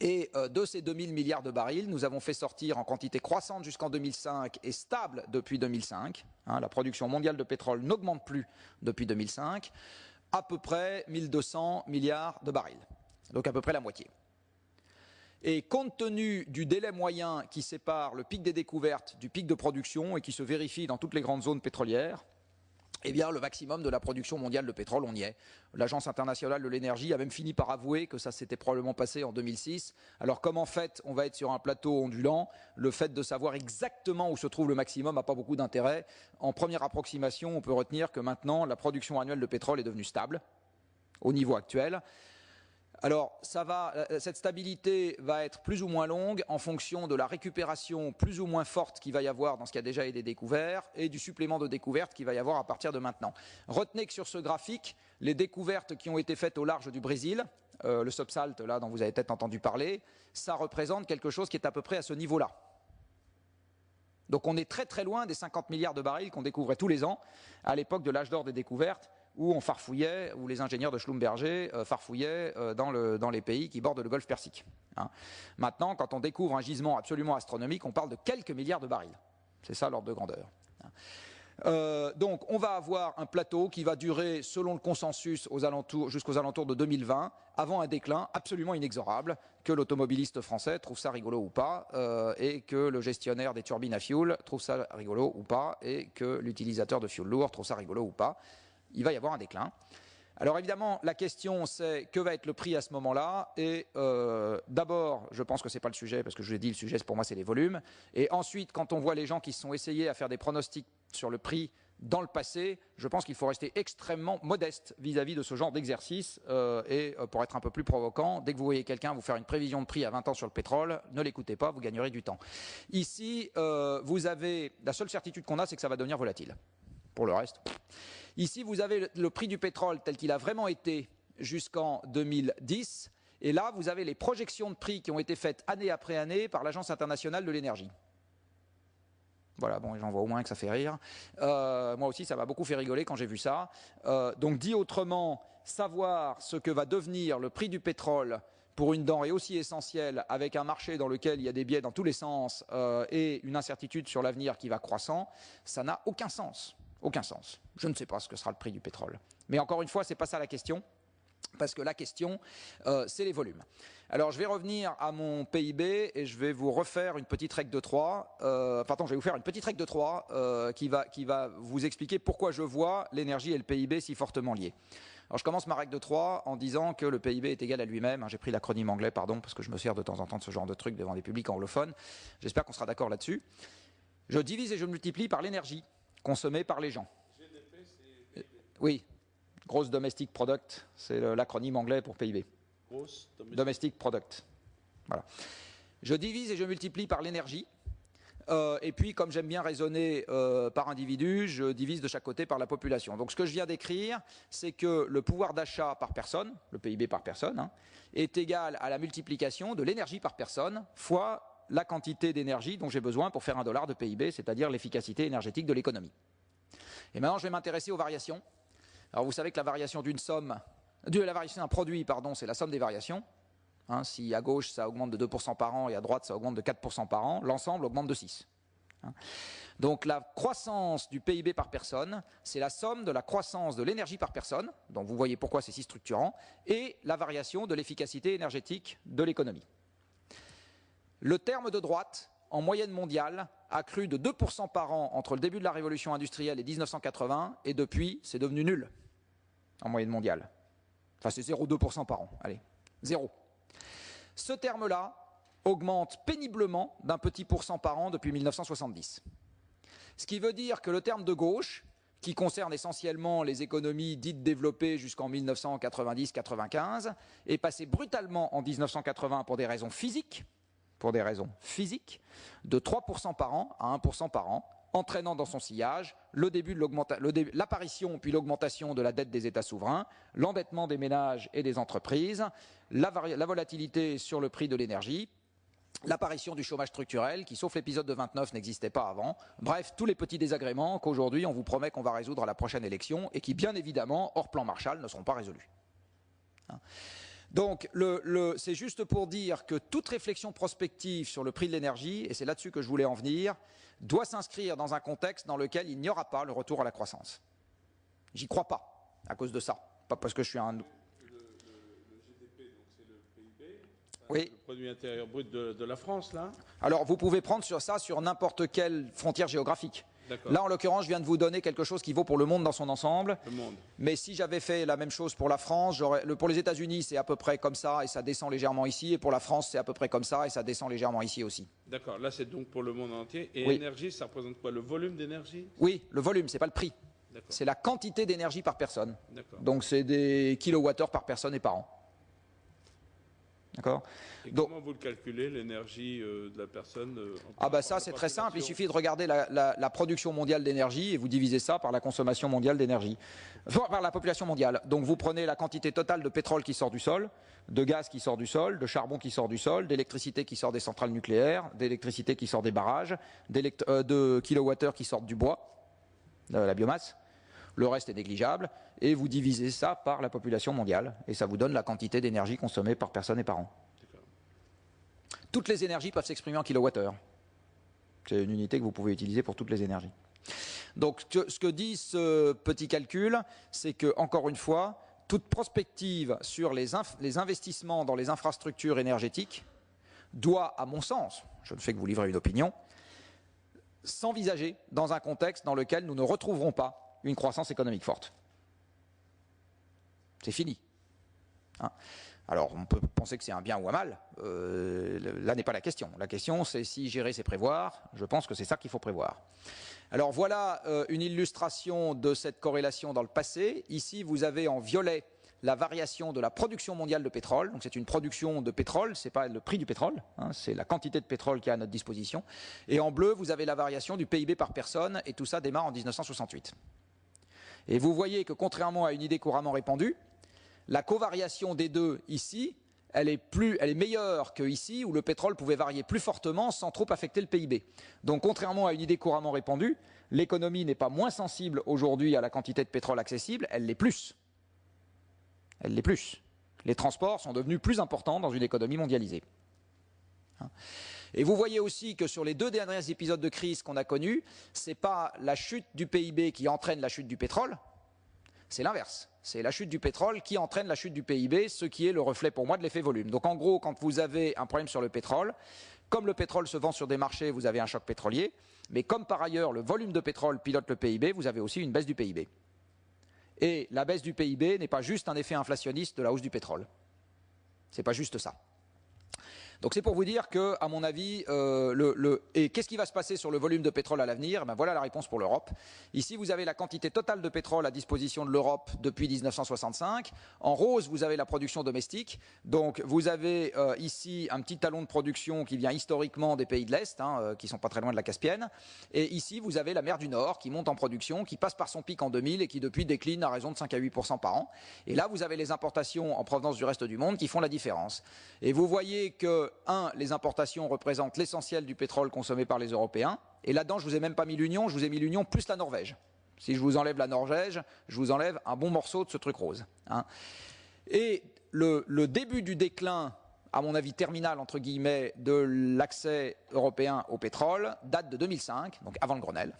Et de ces 2000 milliards de barils, nous avons fait sortir en quantité croissante jusqu'en 2005 et stable depuis 2005. Hein, la production mondiale de pétrole n'augmente plus depuis 2005. À peu près 1200 milliards de barils. Donc à peu près la moitié. Et compte tenu du délai moyen qui sépare le pic des découvertes du pic de production et qui se vérifie dans toutes les grandes zones pétrolières, eh bien, le maximum de la production mondiale de pétrole, on y est. L'Agence internationale de l'énergie a même fini par avouer que ça s'était probablement passé en 2006. Alors, comme en fait, on va être sur un plateau ondulant, le fait de savoir exactement où se trouve le maximum n'a pas beaucoup d'intérêt. En première approximation, on peut retenir que maintenant, la production annuelle de pétrole est devenue stable au niveau actuel. Alors, cette stabilité va être plus ou moins longue en fonction de la récupération plus ou moins forte qu'il va y avoir dans ce qui a déjà été découvert et du supplément de découvertes qu'il va y avoir à partir de maintenant. Retenez que sur ce graphique, les découvertes qui ont été faites au large du Brésil, le subsalt là dont vous avez peut-être entendu parler, ça représente quelque chose qui est à peu près à ce niveau-là. Donc on est très très loin des 50 milliards de barils qu'on découvrait tous les ans à l'époque de l'âge d'or des découvertes, où on farfouillait, où les ingénieurs de Schlumberger farfouillaient dans les pays qui bordent le golfe Persique. Hein. Maintenant, quand on découvre un gisement absolument astronomique, on parle de quelques milliards de barils. C'est ça l'ordre de grandeur. Donc, on va avoir un plateau qui va durer, selon le consensus, jusqu'aux alentours de 2020, avant un déclin absolument inexorable, que l'automobiliste français trouve ça rigolo ou pas, et que le gestionnaire des turbines à fioul trouve ça rigolo ou pas, et que l'utilisateur de fioul lourd trouve ça rigolo ou pas. Il va y avoir un déclin. Alors évidemment, la question c'est que va être le prix à ce moment-là. Et d'abord, je pense que ce n'est pas le sujet, parce que je vous l'ai dit, le sujet pour moi c'est les volumes. Et ensuite, quand on voit les gens qui se sont essayés à faire des pronostics sur le prix dans le passé, je pense qu'il faut rester extrêmement modeste vis-à-vis de ce genre d'exercice. Et pour être un peu plus provocant, dès que vous voyez quelqu'un vous faire une prévision de prix à 20 ans sur le pétrole, ne l'écoutez pas, vous gagnerez du temps. Ici, vous avez la seule certitude qu'on a, c'est que ça va devenir volatile. Pour le reste. Ici, vous avez le prix du pétrole tel qu'il a vraiment été jusqu'en 2010. Et là, vous avez les projections de prix qui ont été faites année après année par l'Agence internationale de l'énergie. Voilà, bon, j'en vois au moins que ça fait rire. Moi aussi, ça m'a beaucoup fait rigoler quand j'ai vu ça. Donc, dit autrement, savoir ce que va devenir le prix du pétrole pour une denrée aussi essentielle, avec un marché dans lequel il y a des biais dans tous les sens et une incertitude sur l'avenir qui va croissant, ça n'a aucun sens. Aucun sens. Je ne sais pas ce que sera le prix du pétrole. Mais encore une fois, ce n'est pas ça la question, parce que la question, c'est les volumes. Alors, je vais revenir à mon PIB et je vais vous refaire une petite règle de 3. Je vais vous faire une petite règle de 3 qui va vous expliquer pourquoi je vois l'énergie et le PIB si fortement liés. Alors, je commence ma règle de 3 en disant que le PIB est égal à lui-même. J'ai pris l'acronyme anglais, pardon, parce que je me sers de temps en temps de ce genre de truc devant des publics anglophones. J'espère qu'on sera d'accord là-dessus. Je divise et je multiplie par l'énergie consommée par les gens. GDP, c'est PIB. Oui, Gross Domestic Product, c'est l'acronyme anglais pour PIB. Gross Domestic Product. Voilà. Je divise et je multiplie par l'énergie. Et puis, comme j'aime bien raisonner par individu, je divise de chaque côté par la population. Donc, ce que je viens d'écrire, c'est que le pouvoir d'achat par personne, le PIB par personne, hein, est égal à la multiplication de l'énergie par personne fois la quantité d'énergie dont j'ai besoin pour faire $1 de PIB, c'est-à-dire l'efficacité énergétique de l'économie. Et maintenant, je vais m'intéresser aux variations. Alors, vous savez que la variation d'une somme, la variation d'un produit, pardon, c'est la somme des variations. Hein, si à gauche, ça augmente de 2% par an et à droite, ça augmente de 4% par an, l'ensemble augmente de 6. Hein. Donc la croissance du PIB par personne, c'est la somme de la croissance de l'énergie par personne, donc vous voyez pourquoi c'est si structurant, et la variation de l'efficacité énergétique de l'économie. Le terme de droite, en moyenne mondiale, a cru de 2% par an entre le début de la révolution industrielle et 1980, et depuis, c'est devenu nul, en moyenne mondiale. Enfin, c'est 0,2% par an, allez, 0. Ce terme-là augmente péniblement d'un petit pourcent par an depuis 1970. Ce qui veut dire que le terme de gauche, qui concerne essentiellement les économies dites développées jusqu'en 1990-95, est passé brutalement en 1980 pour des raisons physiques, de 3% par an à 1% par an, entraînant dans son sillage le début de l'apparition puis l'augmentation de la dette des États souverains, l'endettement des ménages et des entreprises, la volatilité sur le prix de l'énergie, l'apparition du chômage structurel qui, sauf l'épisode de 29, n'existait pas avant. Bref, tous les petits désagréments qu'aujourd'hui on vous promet qu'on va résoudre à la prochaine élection et qui, bien évidemment, hors plan Marshall, ne seront pas résolus. Donc, c'est juste pour dire que toute réflexion prospective sur le prix de l'énergie, et c'est là-dessus que je voulais en venir, doit s'inscrire dans un contexte dans lequel il n'y aura pas le retour à la croissance. J'y crois pas, à cause de ça. Pas parce que je suis un... Le GDP, donc c'est le PIB, oui. Le produit intérieur brut de la France, là. Alors, vous pouvez prendre ça sur n'importe quelle frontière géographique. Là, en l'occurrence, je viens de vous donner quelque chose qui vaut pour le monde dans son ensemble. Le monde. Mais si j'avais fait la même chose pour la France, pour les États-Unis, c'est à peu près comme ça et ça descend légèrement ici. Et pour la France, c'est à peu près comme ça et ça descend légèrement ici aussi. D'accord. Là, c'est donc pour le monde entier. Et oui. Énergie, ça représente quoi? Le volume d'énergie? Oui, le volume, c'est pas le prix. C'est la quantité d'énergie par personne. Donc, c'est des kilowattheures par personne et par an. D'accord. Et comment vous le calculez, l'énergie de la personne Ah bah ça c'est très simple, il suffit de regarder la production mondiale d'énergie et vous divisez ça par la consommation mondiale d'énergie, par la population mondiale. Donc vous prenez la quantité totale de pétrole qui sort du sol, de gaz qui sort du sol, de charbon qui sort du sol, d'électricité qui sort des centrales nucléaires, d'électricité qui sort des barrages, de kilowattheures qui sortent du bois, de la biomasse. Le reste est négligeable, et vous divisez ça par la population mondiale, et ça vous donne la quantité d'énergie consommée par personne et par an. Toutes les énergies peuvent s'exprimer en kilowattheures. C'est une unité que vous pouvez utiliser pour toutes les énergies. Donc ce que dit ce petit calcul, c'est que, encore une fois, toute prospective sur les investissements dans les infrastructures énergétiques doit, à mon sens, je ne fais que vous livrer une opinion, s'envisager dans un contexte dans lequel nous ne retrouverons pas une croissance économique forte. C'est fini. Hein. Alors, on peut penser que c'est un bien ou un mal. Là n'est pas la question. La question, c'est si gérer, c'est prévoir. Je pense que c'est ça qu'il faut prévoir. Alors, voilà une illustration de cette corrélation dans le passé. Ici, vous avez en violet la variation de la production mondiale de pétrole. Donc, c'est une production de pétrole, ce n'est pas le prix du pétrole, hein, c'est la quantité de pétrole qui est à notre disposition. Et en bleu, vous avez la variation du PIB par personne, et tout ça démarre en 1968. Et vous voyez que, contrairement à une idée couramment répandue, la covariation des deux ici, elle est meilleure qu'ici, où le pétrole pouvait varier plus fortement sans trop affecter le PIB. Donc, contrairement à une idée couramment répandue, l'économie n'est pas moins sensible aujourd'hui à la quantité de pétrole accessible, elle l'est plus. Elle l'est plus. Les transports sont devenus plus importants dans une économie mondialisée. Et vous voyez aussi que sur les deux derniers épisodes de crise qu'on a connus, ce n'est pas la chute du PIB qui entraîne la chute du pétrole, c'est l'inverse. C'est la chute du pétrole qui entraîne la chute du PIB, ce qui est le reflet pour moi de l'effet volume. Donc en gros, quand vous avez un problème sur le pétrole, comme le pétrole se vend sur des marchés, vous avez un choc pétrolier, mais comme par ailleurs le volume de pétrole pilote le PIB, vous avez aussi une baisse du PIB. Et la baisse du PIB n'est pas juste un effet inflationniste de la hausse du pétrole. Ce n'est pas juste ça. Donc c'est pour vous dire que, à mon avis, et qu'est-ce qui va se passer sur le volume de pétrole à l'avenir? Ben voilà la réponse pour l'Europe. Ici, vous avez la quantité totale de pétrole à disposition de l'Europe depuis 1965. En rose, vous avez la production domestique. Donc vous avez ici un petit talon de production qui vient historiquement des pays de l'Est, qui sont pas très loin de la Caspienne. Et ici, vous avez la mer du Nord qui monte en production, qui passe par son pic en 2000 et qui depuis décline à raison de 5 à 8% par an. Et là, vous avez les importations en provenance du reste du monde qui font la différence. Et vous voyez que, les importations représentent l'essentiel du pétrole consommé par les Européens. Et là-dedans, je vous ai même pas mis l'Union, je vous ai mis l'Union plus la Norvège. Si je vous enlève la Norvège, je vous enlève un bon morceau de ce truc rose. Et le début du déclin, à mon avis terminal, entre guillemets, de l'accès européen au pétrole date de 2005, donc avant le Grenelle.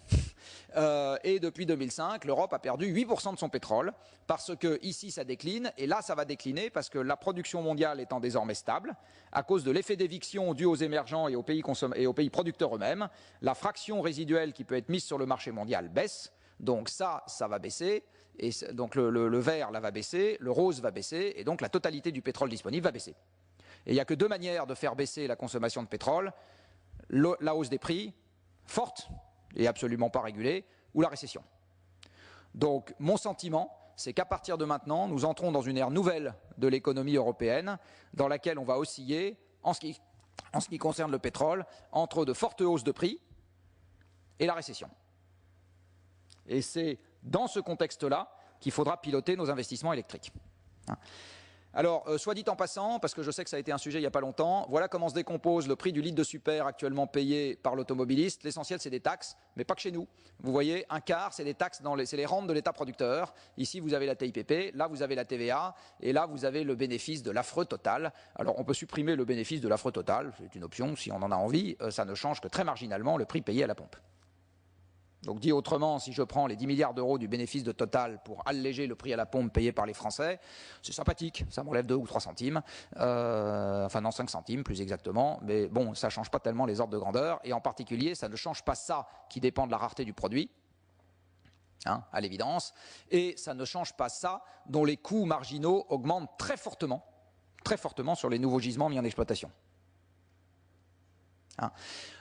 Et depuis 2005, l'Europe a perdu 8% de son pétrole parce que ici ça décline et là ça va décliner parce que la production mondiale étant désormais stable, à cause de l'effet d'éviction dû aux émergents et aux pays producteurs eux-mêmes, la fraction résiduelle qui peut être mise sur le marché mondial baisse, donc ça va baisser. Et donc le vert là va baisser, le rose va baisser et donc la totalité du pétrole disponible va baisser. Et il n'y a que deux manières de faire baisser la consommation de pétrole, la hausse des prix, forte et absolument pas régulée, ou la récession. Donc mon sentiment, c'est qu'à partir de maintenant, nous entrons dans une ère nouvelle de l'économie européenne, dans laquelle on va osciller, en ce qui concerne le pétrole, entre de fortes hausses de prix et la récession. Et c'est dans ce contexte-là qu'il faudra piloter nos investissements électriques. Alors, soit dit en passant, parce que je sais que ça a été un sujet il n'y a pas longtemps, voilà comment se décompose le prix du litre de super actuellement payé par l'automobiliste. L'essentiel, c'est des taxes, mais pas que chez nous. Vous voyez, un quart, c'est des taxes, c'est les rentes de l'État producteur. Ici, vous avez la TIPP, là, vous avez la TVA, et là, vous avez le bénéfice de l'affreux total. Alors, on peut supprimer le bénéfice de l'affreux total, c'est une option, si on en a envie, ça ne change que très marginalement le prix payé à la pompe. Donc dit autrement, si je prends les 10 milliards d'euros du bénéfice de Total pour alléger le prix à la pompe payé par les Français, c'est sympathique, ça m'enlève 2 ou 3 centimes, enfin non 5 centimes plus exactement, mais bon, ça ne change pas tellement les ordres de grandeur, et en particulier, ça ne change pas ça qui dépend de la rareté du produit, à l'évidence, et ça ne change pas ça dont les coûts marginaux augmentent très fortement sur les nouveaux gisements mis en exploitation.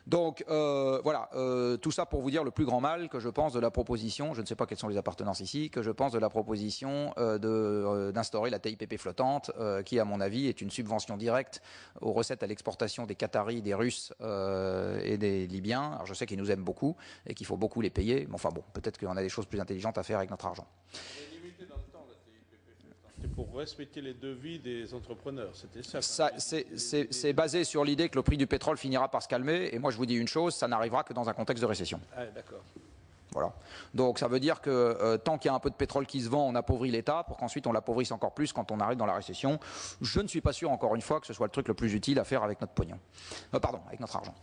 Donc voilà, tout ça pour vous dire le plus grand mal que je pense de la proposition, je ne sais pas quelles sont les appartenances ici, que je pense de la proposition d'instaurer la TIPP flottante, qui à mon avis est une subvention directe aux recettes à l'exportation des Qataris, des Russes et des Libyens. Alors je sais qu'ils nous aiment beaucoup et qu'il faut beaucoup les payer, mais enfin bon, peut-être qu'on a des choses plus intelligentes à faire avec notre argent. Pour respecter les devis des entrepreneurs, c'était ça. C'est basé sur l'idée que le prix du pétrole finira par se calmer, et moi je vous dis une chose, ça n'arrivera que dans un contexte de récession. Ah, d'accord. Voilà. Donc ça veut dire que tant qu'il y a un peu de pétrole qui se vend, on appauvrit l'État pour qu'ensuite on l'appauvrisse encore plus quand on arrive dans la récession. Je ne suis pas sûr, encore une fois, que ce soit le truc le plus utile à faire avec notre pognon. Pardon, avec notre argent.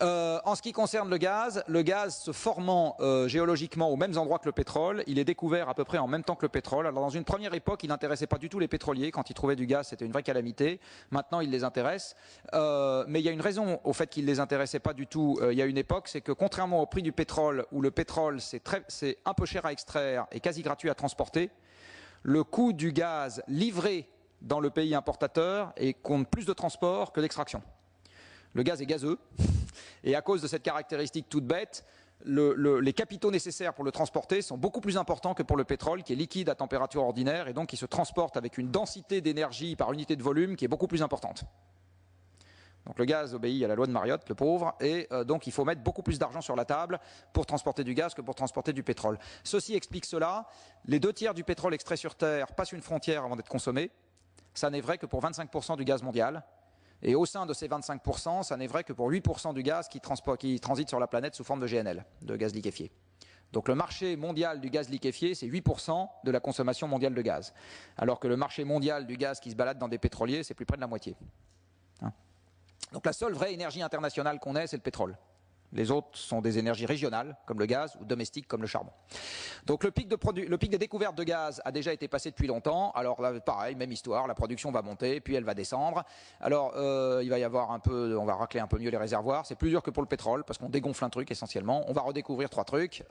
En ce qui concerne le gaz se formant géologiquement aux mêmes endroits que le pétrole, il est découvert à peu près en même temps que le pétrole. Alors dans une première époque, il n'intéressait pas du tout les pétroliers. Quand ils trouvaient du gaz, c'était une vraie calamité. Maintenant, il les intéresse. Mais il y a une raison au fait qu'il ne les intéressait pas du tout il y a une époque, c'est que contrairement au prix du pétrole, où le pétrole c'est un peu cher à extraire et quasi gratuit à transporter, le coût du gaz livré dans le pays importateur compte plus de transport que d'extraction. Le gaz est gazeux, et à cause de cette caractéristique toute bête, les capitaux nécessaires pour le transporter sont beaucoup plus importants que pour le pétrole, qui est liquide à température ordinaire, et donc qui se transporte avec une densité d'énergie par unité de volume qui est beaucoup plus importante. Donc le gaz obéit à la loi de Mariotte, le pauvre, et donc il faut mettre beaucoup plus d'argent sur la table pour transporter du gaz que pour transporter du pétrole. Ceci explique cela. Les 2/3 du pétrole extrait sur Terre passent une frontière avant d'être consommé. Ça n'est vrai que pour 25% du gaz mondial. Et au sein de ces 25%, ça n'est vrai que pour 8% du gaz qui transite sur la planète sous forme de GNL, de gaz liquéfié. Donc le marché mondial du gaz liquéfié, c'est 8% de la consommation mondiale de gaz. Alors que le marché mondial du gaz qui se balade dans des pétroliers, c'est plus près de la moitié. Donc la seule vraie énergie internationale qu'on ait, c'est le pétrole. Les autres sont des énergies régionales, comme le gaz, ou domestiques, comme le charbon. Donc le pic de découverte de gaz a déjà été passé depuis longtemps. Alors là, pareil, même histoire, la production va monter, puis elle va descendre. Alors il va y avoir on va racler un peu mieux les réservoirs. C'est plus dur que pour le pétrole, parce qu'on dégonfle un truc essentiellement. On va redécouvrir 3 trucs,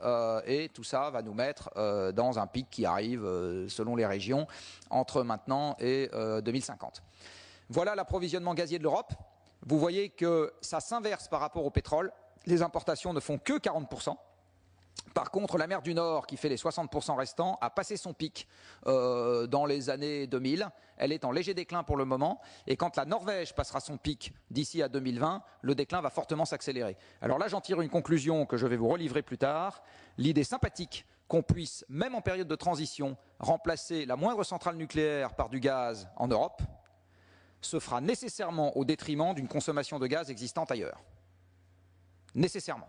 et tout ça va nous mettre dans un pic qui arrive, selon les régions, entre maintenant et 2050. Voilà l'approvisionnement gazier de l'Europe. vous voyez que ça s'inverse par rapport au pétrole. Les importations ne font que 40%. Par contre, la mer du Nord, qui fait les 60% restants, a passé son pic dans les années 2000. Elle est en léger déclin pour le moment. Et quand la Norvège passera son pic d'ici à 2020, le déclin va fortement s'accélérer. Alors là, j'en tire une conclusion que je vais vous relivrer plus tard. L'idée sympathique qu'on puisse, même en période de transition, remplacer la moindre centrale nucléaire par du gaz en Europe, se fera nécessairement au détriment d'une consommation de gaz existante ailleurs. Nécessairement.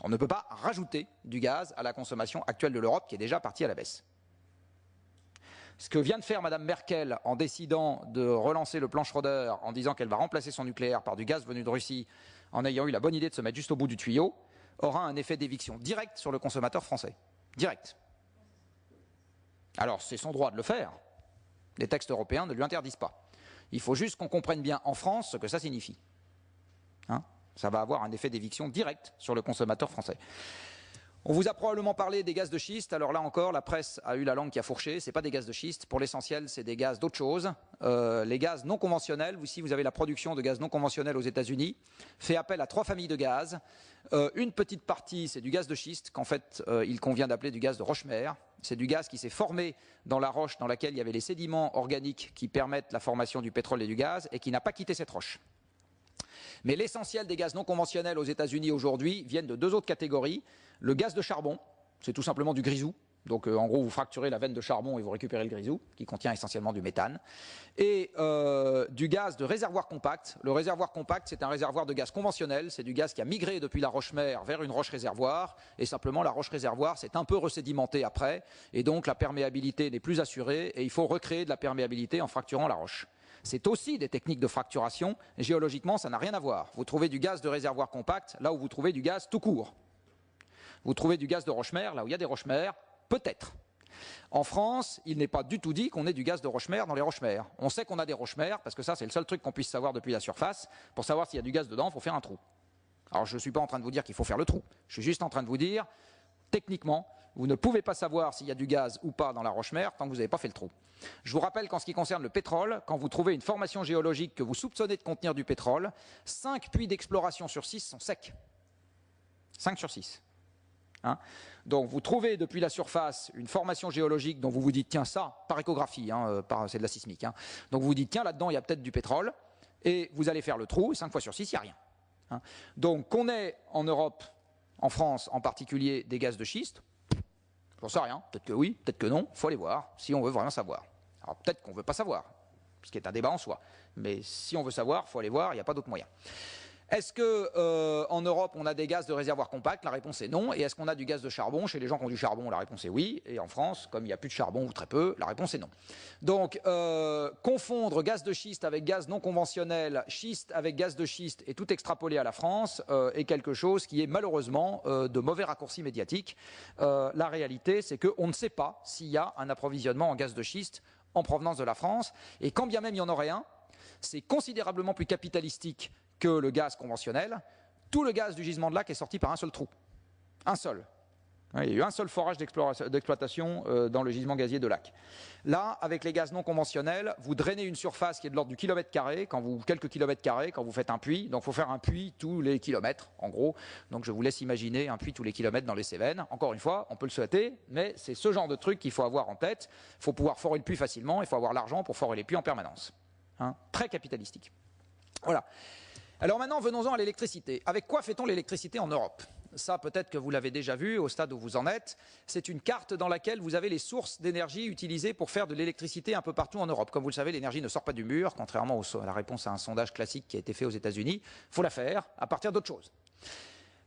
On ne peut pas rajouter du gaz à la consommation actuelle de l'Europe qui est déjà partie à la baisse. Ce que vient de faire Mme Merkel en décidant de relancer le plan Schröder, en disant qu'elle va remplacer son nucléaire par du gaz venu de Russie, en ayant eu la bonne idée de se mettre juste au bout du tuyau, aura un effet d'éviction direct sur le consommateur français. Direct. Alors c'est son droit de le faire. Les textes européens ne lui interdisent pas. Il faut juste qu'on comprenne bien en France ce que ça signifie. Hein ? Ça va avoir un effet d'éviction direct sur le consommateur français. On vous a probablement parlé des gaz de schiste. Alors là encore, la presse a eu la langue qui a fourché. Ce n'est pas des gaz de schiste. Pour l'essentiel, c'est des gaz d'autre chose. Les gaz non conventionnels, ici vous avez la production de gaz non conventionnels aux États-Unis, fait appel à 3 familles de gaz. Une petite partie, c'est du gaz de schiste, qu'en fait, il convient d'appeler du gaz de roche-mère. C'est du gaz qui s'est formé dans la roche dans laquelle il y avait les sédiments organiques qui permettent la formation du pétrole et du gaz et qui n'a pas quitté cette roche. Mais l'essentiel des gaz non conventionnels aux États-Unis aujourd'hui viennent de 2 autres catégories. Le gaz de charbon, c'est tout simplement du grisou. Donc en gros, vous fracturez la veine de charbon et vous récupérez le grisou, qui contient essentiellement du méthane. Et du gaz de réservoir compact. Le réservoir compact, c'est un réservoir de gaz conventionnel. C'est du gaz qui a migré depuis la roche-mère vers une roche-réservoir. Et simplement, la roche-réservoir s'est un peu resédimentée après. Et donc, la perméabilité n'est plus assurée. Et il faut recréer de la perméabilité en fracturant la roche. C'est aussi des techniques de fracturation. Géologiquement, ça n'a rien à voir. Vous trouvez du gaz de réservoir compact là où vous trouvez du gaz tout court. Vous trouvez du gaz de roche-mère là où il y a des roches-mères, peut-être. En France, il n'est pas du tout dit qu'on ait du gaz de roche-mère dans les roches-mères. On sait qu'on a des roches-mères parce que ça, c'est le seul truc qu'on puisse savoir depuis la surface. Pour savoir s'il y a du gaz dedans, il faut faire un trou. Alors, je ne suis pas en train de vous dire qu'il faut faire le trou. Je suis juste en train de vous dire, techniquement, vous ne pouvez pas savoir s'il y a du gaz ou pas dans la roche-mère tant que vous n'avez pas fait le trou. Je vous rappelle qu'en ce qui concerne le pétrole, quand vous trouvez une formation géologique que vous soupçonnez de contenir du pétrole, 5 puits d'exploration sur 6 sont secs. 5 sur 6. Hein, donc vous trouvez depuis la surface une formation géologique dont vous vous dites tiens ça, par échographie, c'est de la sismique, hein, donc vous vous dites tiens là-dedans il y a peut-être du pétrole, et vous allez faire le trou, et 5 fois sur 6 il n'y a rien. Hein. Donc qu'on ait en Europe, en France en particulier, des gaz de schiste, j'en sais rien, peut-être que oui, peut-être que non, il faut aller voir, si on veut vraiment savoir. Alors peut-être qu'on ne veut pas savoir, ce qui est un débat en soi, mais si on veut savoir, il faut aller voir, il n'y a pas d'autre moyen. Est-ce qu'en Europe, on a des gaz de réservoir compact? La réponse est non. Et est-ce qu'on a du gaz de charbon? Chez les gens qui ont du charbon, la réponse est oui. Et en France, comme il n'y a plus de charbon ou très peu, la réponse est non. Donc, confondre gaz de schiste avec gaz non conventionnel, schiste avec gaz de schiste et tout extrapoler à la France est quelque chose qui est malheureusement de mauvais raccourcis médiatiques. La réalité, c'est qu'on ne sait pas s'il y a un approvisionnement en gaz de schiste en provenance de la France. Et quand bien même il y en aurait un, c'est considérablement plus capitalistique que le gaz conventionnel. Tout le gaz du gisement de lac est sorti par un seul trou. Un seul. Il y a eu un seul forage d'exploitation dans le gisement gazier de lac. Là, avec les gaz non conventionnels, vous drainez une surface qui est de l'ordre du kilomètre carré, quelques kilomètres carrés, quand vous faites un puits. Donc il faut faire un puits tous les kilomètres, en gros. Donc je vous laisse imaginer un puits tous les kilomètres dans les Cévennes. Encore une fois, on peut le souhaiter, mais c'est ce genre de truc qu'il faut avoir en tête. Il faut pouvoir forer le puits facilement, il faut avoir l'argent pour forer les puits en permanence. Hein, très capitalistique. Voilà. Alors maintenant, venons-en à l'électricité. Avec quoi fait-on l'électricité en Europe? Ça, peut-être que vous l'avez déjà vu au stade où vous en êtes. C'est une carte dans laquelle vous avez les sources d'énergie utilisées pour faire de l'électricité un peu partout en Europe. Comme vous le savez, l'énergie ne sort pas du mur, contrairement à la réponse à un sondage classique qui a été fait aux États-Unis. Il faut la faire à partir d'autre chose.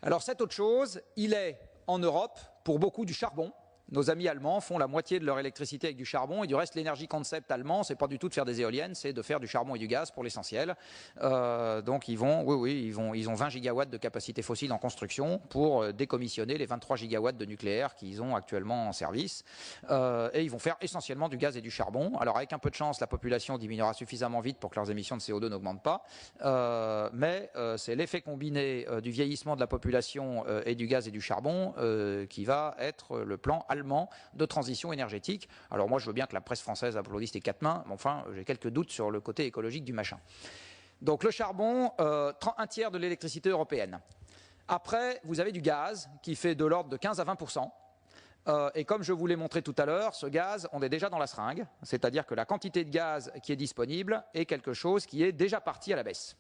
Alors cette autre chose, il est en Europe pour beaucoup du charbon. Nos amis allemands font la moitié de leur électricité avec du charbon et du reste l'énergie concept allemand, c'est pas du tout de faire des éoliennes, c'est de faire du charbon et du gaz pour l'essentiel. Donc ils ont 20 gigawatts de capacité fossile en construction pour décommissionner les 23 gigawatts de nucléaire qu'ils ont actuellement en service. Et ils vont faire essentiellement du gaz et du charbon. Alors avec un peu de chance, la population diminuera suffisamment vite pour que leurs émissions de CO2 n'augmentent pas. Mais c'est l'effet combiné du vieillissement de la population et du gaz et du charbon qui va être le plan allemand de transition énergétique. Alors moi je veux bien que la presse française applaudisse les 4 mains, mais enfin j'ai quelques doutes sur le côté écologique du machin. Donc le charbon, un tiers de l'électricité européenne. Après, vous avez du gaz qui fait de l'ordre de 15 à 20%. Et comme je vous l'ai montré tout à l'heure, ce gaz, on est déjà dans la seringue. C'est-à-dire que la quantité de gaz qui est disponible est quelque chose qui est déjà parti à la baisse.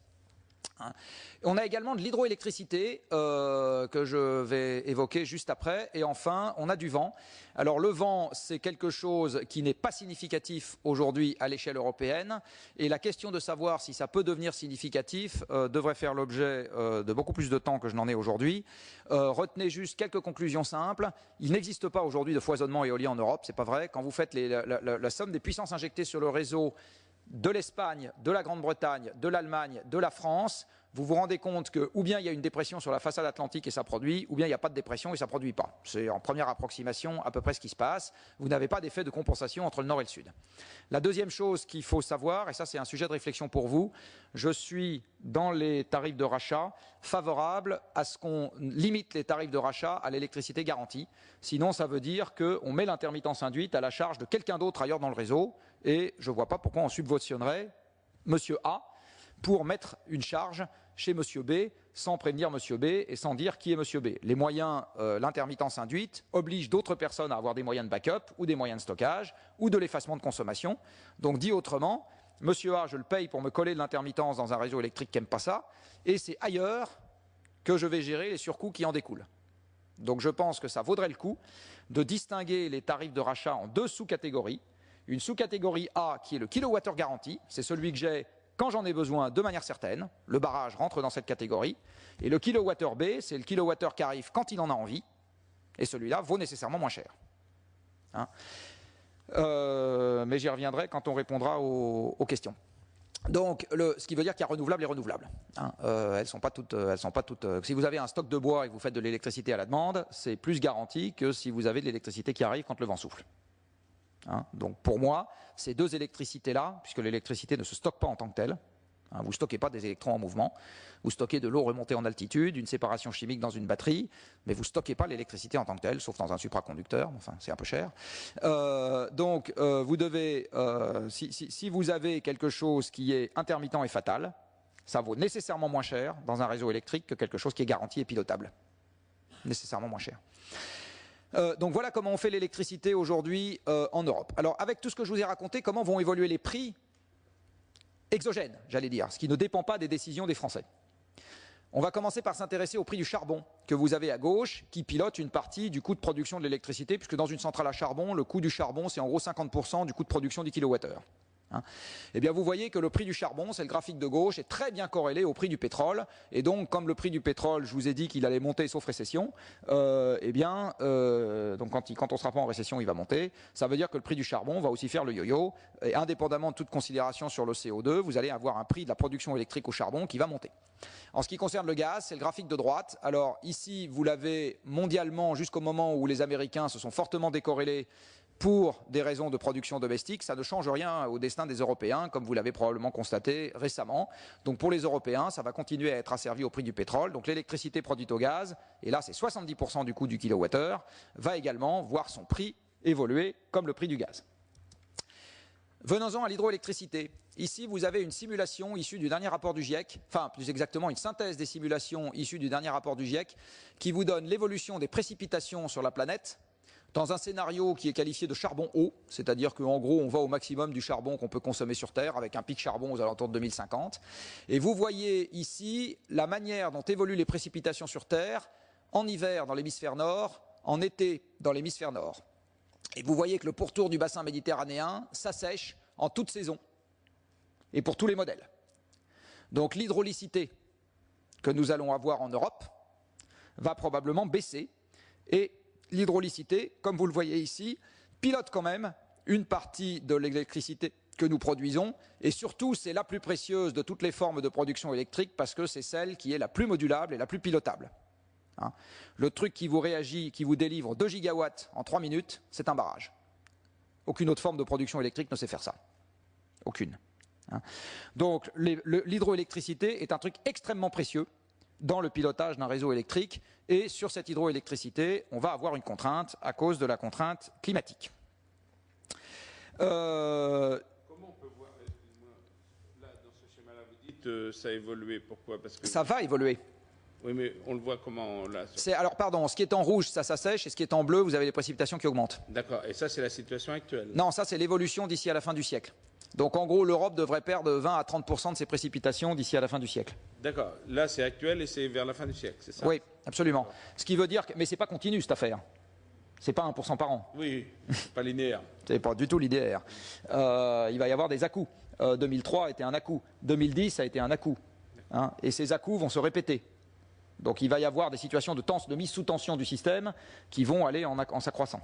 On a également de l'hydroélectricité que je vais évoquer juste après. Et enfin, on a du vent. Alors le vent, c'est quelque chose qui n'est pas significatif aujourd'hui à l'échelle européenne. Et la question de savoir si ça peut devenir significatif devrait faire l'objet de beaucoup plus de temps que je n'en ai aujourd'hui. Retenez juste quelques conclusions simples. Il n'existe pas aujourd'hui de foisonnement éolien en Europe, c'est pas vrai. Quand vous faites la somme des puissances injectées sur le réseau de l'Espagne, de la Grande-Bretagne, de l'Allemagne, de la France, vous vous rendez compte que ou bien il y a une dépression sur la façade atlantique et ça produit, ou bien il n'y a pas de dépression et ça ne produit pas. C'est en première approximation à peu près ce qui se passe. Vous n'avez pas d'effet de compensation entre le nord et le sud. La deuxième chose qu'il faut savoir, et ça c'est un sujet de réflexion pour vous, je suis dans les tarifs de rachat favorable à ce qu'on limite les tarifs de rachat à l'électricité garantie. Sinon ça veut dire qu'on met l'intermittence induite à la charge de quelqu'un d'autre ailleurs dans le réseau et je ne vois pas pourquoi on subventionnerait Monsieur A pour mettre une charge chez Monsieur B sans prévenir Monsieur B et sans dire qui est Monsieur B. Les moyens, l'intermittence induite oblige d'autres personnes à avoir des moyens de backup ou des moyens de stockage ou de l'effacement de consommation. Donc dit autrement, Monsieur A, je le paye pour me coller de l'intermittence dans un réseau électrique qui n'aime pas ça et c'est ailleurs que je vais gérer les surcoûts qui en découlent. Donc je pense que ça vaudrait le coup de distinguer les tarifs de rachat en deux sous-catégories. Une sous-catégorie A qui est le kilowattheure garanti, c'est celui que j'ai quand j'en ai besoin de manière certaine, le barrage rentre dans cette catégorie, et le kilowattheure B, c'est le kilowattheure qui arrive quand il en a envie, et celui-là vaut nécessairement moins cher. Hein, mais j'y reviendrai quand on répondra aux questions. Donc, ce qui veut dire qu'il y a renouvelable et renouvelable. Hein, elles sont pas toutes. Si vous avez un stock de bois et que vous faites de l'électricité à la demande, c'est plus garanti que si vous avez de l'électricité qui arrive quand le vent souffle. Hein, donc pour moi, ces deux électricités-là, puisque l'électricité ne se stocke pas en tant que telle, hein, vous ne stockez pas des électrons en mouvement, vous stockez de l'eau remontée en altitude, une séparation chimique dans une batterie, mais vous ne stockez pas l'électricité en tant que telle, sauf dans un supraconducteur, enfin c'est un peu cher. Donc vous devez, si vous avez quelque chose qui est intermittent et fatal, ça vaut nécessairement moins cher dans un réseau électrique que quelque chose qui est garanti et pilotable. Nécessairement moins cher. Donc voilà comment on fait l'électricité aujourd'hui en Europe. Alors avec tout ce que je vous ai raconté, comment vont évoluer les prix exogènes, j'allais dire, ce qui ne dépend pas des décisions des Français. On va commencer par s'intéresser au prix du charbon que vous avez à gauche, qui pilote une partie du coût de production de l'électricité, puisque dans une centrale à charbon, le coût du charbon, c'est en gros 50% du coût de production du kilowattheure. Hein. Eh bien, vous voyez que le prix du charbon, c'est le graphique de gauche, est très bien corrélé au prix du pétrole. Et donc, comme le prix du pétrole, je vous ai dit qu'il allait monter sauf récession, donc quand on ne sera pas en récession, il va monter. Ça veut dire que le prix du charbon va aussi faire le yo-yo. Et indépendamment de toute considération sur le CO2, vous allez avoir un prix de la production électrique au charbon qui va monter. En ce qui concerne le gaz, c'est le graphique de droite. Alors ici, vous l'avez mondialement jusqu'au moment où les Américains se sont fortement décorrélés pour des raisons de production domestique. Ça ne change rien au destin des Européens, comme vous l'avez probablement constaté récemment. Donc pour les Européens, ça va continuer à être asservi au prix du pétrole. Donc l'électricité produite au gaz, et là c'est 70% du coût du kilowattheure, va également voir son prix évoluer comme le prix du gaz. Venons-en à l'hydroélectricité. Ici, vous avez une simulation issue du dernier rapport du GIEC, enfin plus exactement une synthèse des simulations issues du dernier rapport du GIEC, qui vous donne l'évolution des précipitations sur la planète dans un scénario qui est qualifié de charbon haut, c'est-à-dire qu'en gros, on va au maximum du charbon qu'on peut consommer sur Terre, avec un pic charbon aux alentours de 2050. Et vous voyez ici la manière dont évoluent les précipitations sur Terre, en hiver dans l'hémisphère nord, en été dans l'hémisphère nord. Et vous voyez que le pourtour du bassin méditerranéen s'assèche en toute saison, et pour tous les modèles. Donc l'hydraulicité que nous allons avoir en Europe va probablement baisser, et l'hydraulicité, comme vous le voyez ici, pilote quand même une partie de l'électricité que nous produisons, et surtout c'est la plus précieuse de toutes les formes de production électrique parce que c'est celle qui est la plus modulable et la plus pilotable. Hein. Le truc qui vous réagit, qui vous délivre 2 gigawatts en 3 minutes, c'est un barrage. Aucune autre forme de production électrique ne sait faire ça. Aucune. Hein. Donc l'hydroélectricité est un truc extrêmement précieux dans le pilotage d'un réseau électrique, et sur cette hydroélectricité, on va avoir une contrainte à cause de la contrainte climatique. Comment on peut voir, excusez-moi, là dans ce schéma-là, vous Dites, ça a évolué, pourquoi? Parce que... Ça va évoluer. Oui, mais on le voit comment là? Alors, pardon, ce qui est en rouge, ça s'assèche, et ce qui est en bleu, vous avez les précipitations qui augmentent. D'accord, et ça, c'est la situation actuelle? Non, ça, c'est l'évolution d'ici à la fin du siècle. Donc, en gros, l'Europe devrait perdre 20 à 30% de ses précipitations d'ici à la fin du siècle. D'accord, là, c'est actuel et c'est vers la fin du siècle, c'est ça? Oui, absolument. Ce qui veut dire que... Mais c'est pas continu, cette affaire. C'est pas 1% par an. Oui, pas linéaire. C'est pas du tout l'idéal. Il va y avoir des à-coups. 2003 a été un à-coup. 2010 a été un à-coup. Hein, et ces à-coups vont se répéter. Donc il va y avoir des situations de mise sous tension du système qui vont aller en s'accroissant.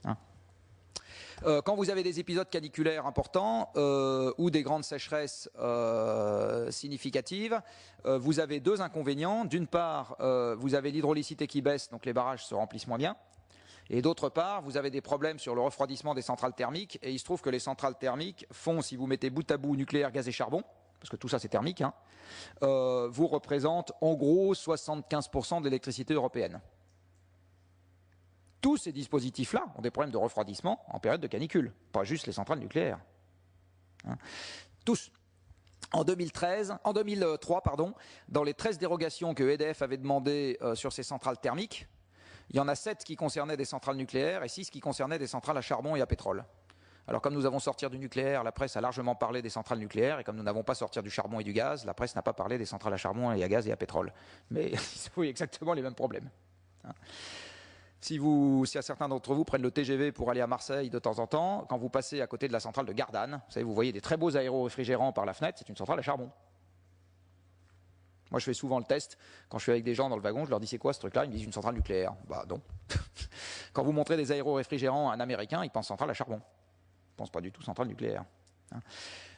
Hein. Quand vous avez des épisodes caniculaires importants ou des grandes sécheresses significatives, vous avez deux inconvénients. D'une part, vous avez l'hydraulicité qui baisse, donc les barrages se remplissent moins bien. Et d'autre part, vous avez des problèmes sur le refroidissement des centrales thermiques. Et il se trouve que les centrales thermiques font, si vous mettez bout à bout nucléaire, gaz et charbon, parce que tout ça c'est thermique, hein, vous représentent en gros 75% de l'électricité européenne. Tous ces dispositifs-là ont des problèmes de refroidissement en période de canicule, pas juste les centrales nucléaires. Hein. Tous. En 2003, dans les 13 dérogations que EDF avait demandées sur ces centrales thermiques, il y en a 7 qui concernaient des centrales nucléaires et 6 qui concernaient des centrales à charbon et à pétrole. Alors comme nous avons sorti du nucléaire, la presse a largement parlé des centrales nucléaires, et comme nous n'avons pas sorti du charbon et du gaz, la presse n'a pas parlé des centrales à charbon et à gaz et à pétrole. Mais c'est exactement les mêmes problèmes. Hein. Si certains d'entre vous prennent le TGV pour aller à Marseille de temps en temps, quand vous passez à côté de la centrale de Gardanne, vous savez, vous voyez des très beaux aéro-réfrigérants par la fenêtre, c'est une centrale à charbon. Moi, je fais souvent le test. Quand je suis avec des gens dans le wagon, je leur dis c'est quoi ce truc-là? Ils me disent une centrale nucléaire. Bah non. Quand vous montrez des aéro-réfrigérants à un Américain, il pense centrale à charbon. Il ne pense pas du tout centrale nucléaire. Hein.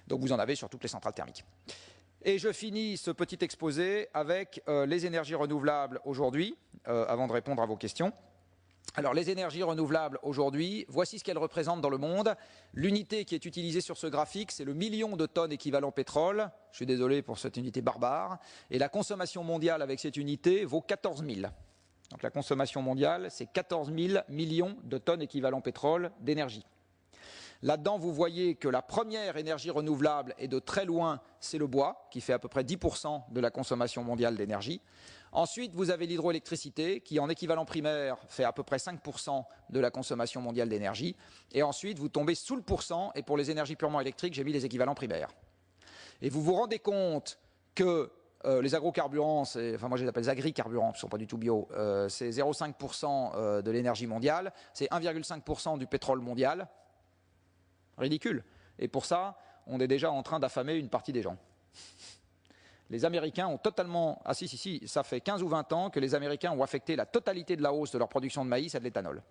Donc vous en avez sur toutes les centrales thermiques. Et je finis ce petit exposé avec les énergies renouvelables aujourd'hui, avant de répondre à vos questions. Alors les énergies renouvelables aujourd'hui, voici ce qu'elles représentent dans le monde. L'unité qui est utilisée sur ce graphique, c'est le million de tonnes équivalent pétrole. Je suis désolé pour cette unité barbare. Et la consommation mondiale avec cette unité vaut 14 000. Donc la consommation mondiale, c'est 14 000 millions de tonnes équivalent pétrole d'énergie. Là-dedans, vous voyez que la première énergie renouvelable, et de très loin, c'est le bois, qui fait à peu près 10% de la consommation mondiale d'énergie. Ensuite, vous avez l'hydroélectricité, qui en équivalent primaire fait à peu près 5% de la consommation mondiale d'énergie. Et ensuite, vous tombez sous le pourcent, et pour les énergies purement électriques, j'ai mis les équivalents primaires. Et vous vous rendez compte que les agrocarburants, enfin moi je les appelle agricarburants, ils ne sont pas du tout bio, c'est 0,5% de l'énergie mondiale, c'est 1,5% du pétrole mondial. Ridicule. Et pour ça, on est déjà en train d'affamer une partie des gens. Les Américains ont totalement... Ah si, ça fait 15 ou 20 ans que les Américains ont affecté la totalité de la hausse de leur production de maïs à de l'éthanol.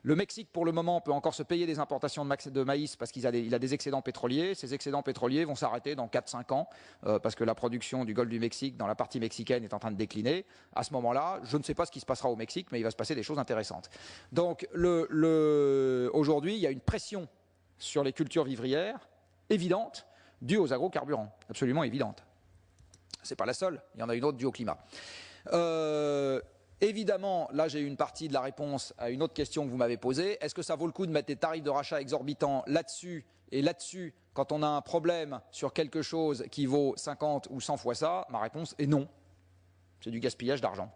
Le Mexique, pour le moment, peut encore se payer des importations de maïs parce qu'il a des excédents pétroliers. Ces excédents pétroliers vont s'arrêter dans 4-5 ans parce que la production du Golfe du Mexique, dans la partie mexicaine, est en train de décliner. À ce moment-là, je ne sais pas ce qui se passera au Mexique, mais il va se passer des choses intéressantes. Donc, aujourd'hui, il y a une pression sur les cultures vivrières évidente due aux agrocarburants, absolument évidente. Ce n'est pas la seule, il y en a une autre due au climat. Évidemment, là j'ai une partie de la réponse à une autre question que vous m'avez posée. Est-ce que ça vaut le coup de mettre des tarifs de rachat exorbitants là-dessus et là-dessus quand on a un problème sur quelque chose qui vaut 50 ou 100 fois ça? Ma réponse est non. C'est du gaspillage d'argent.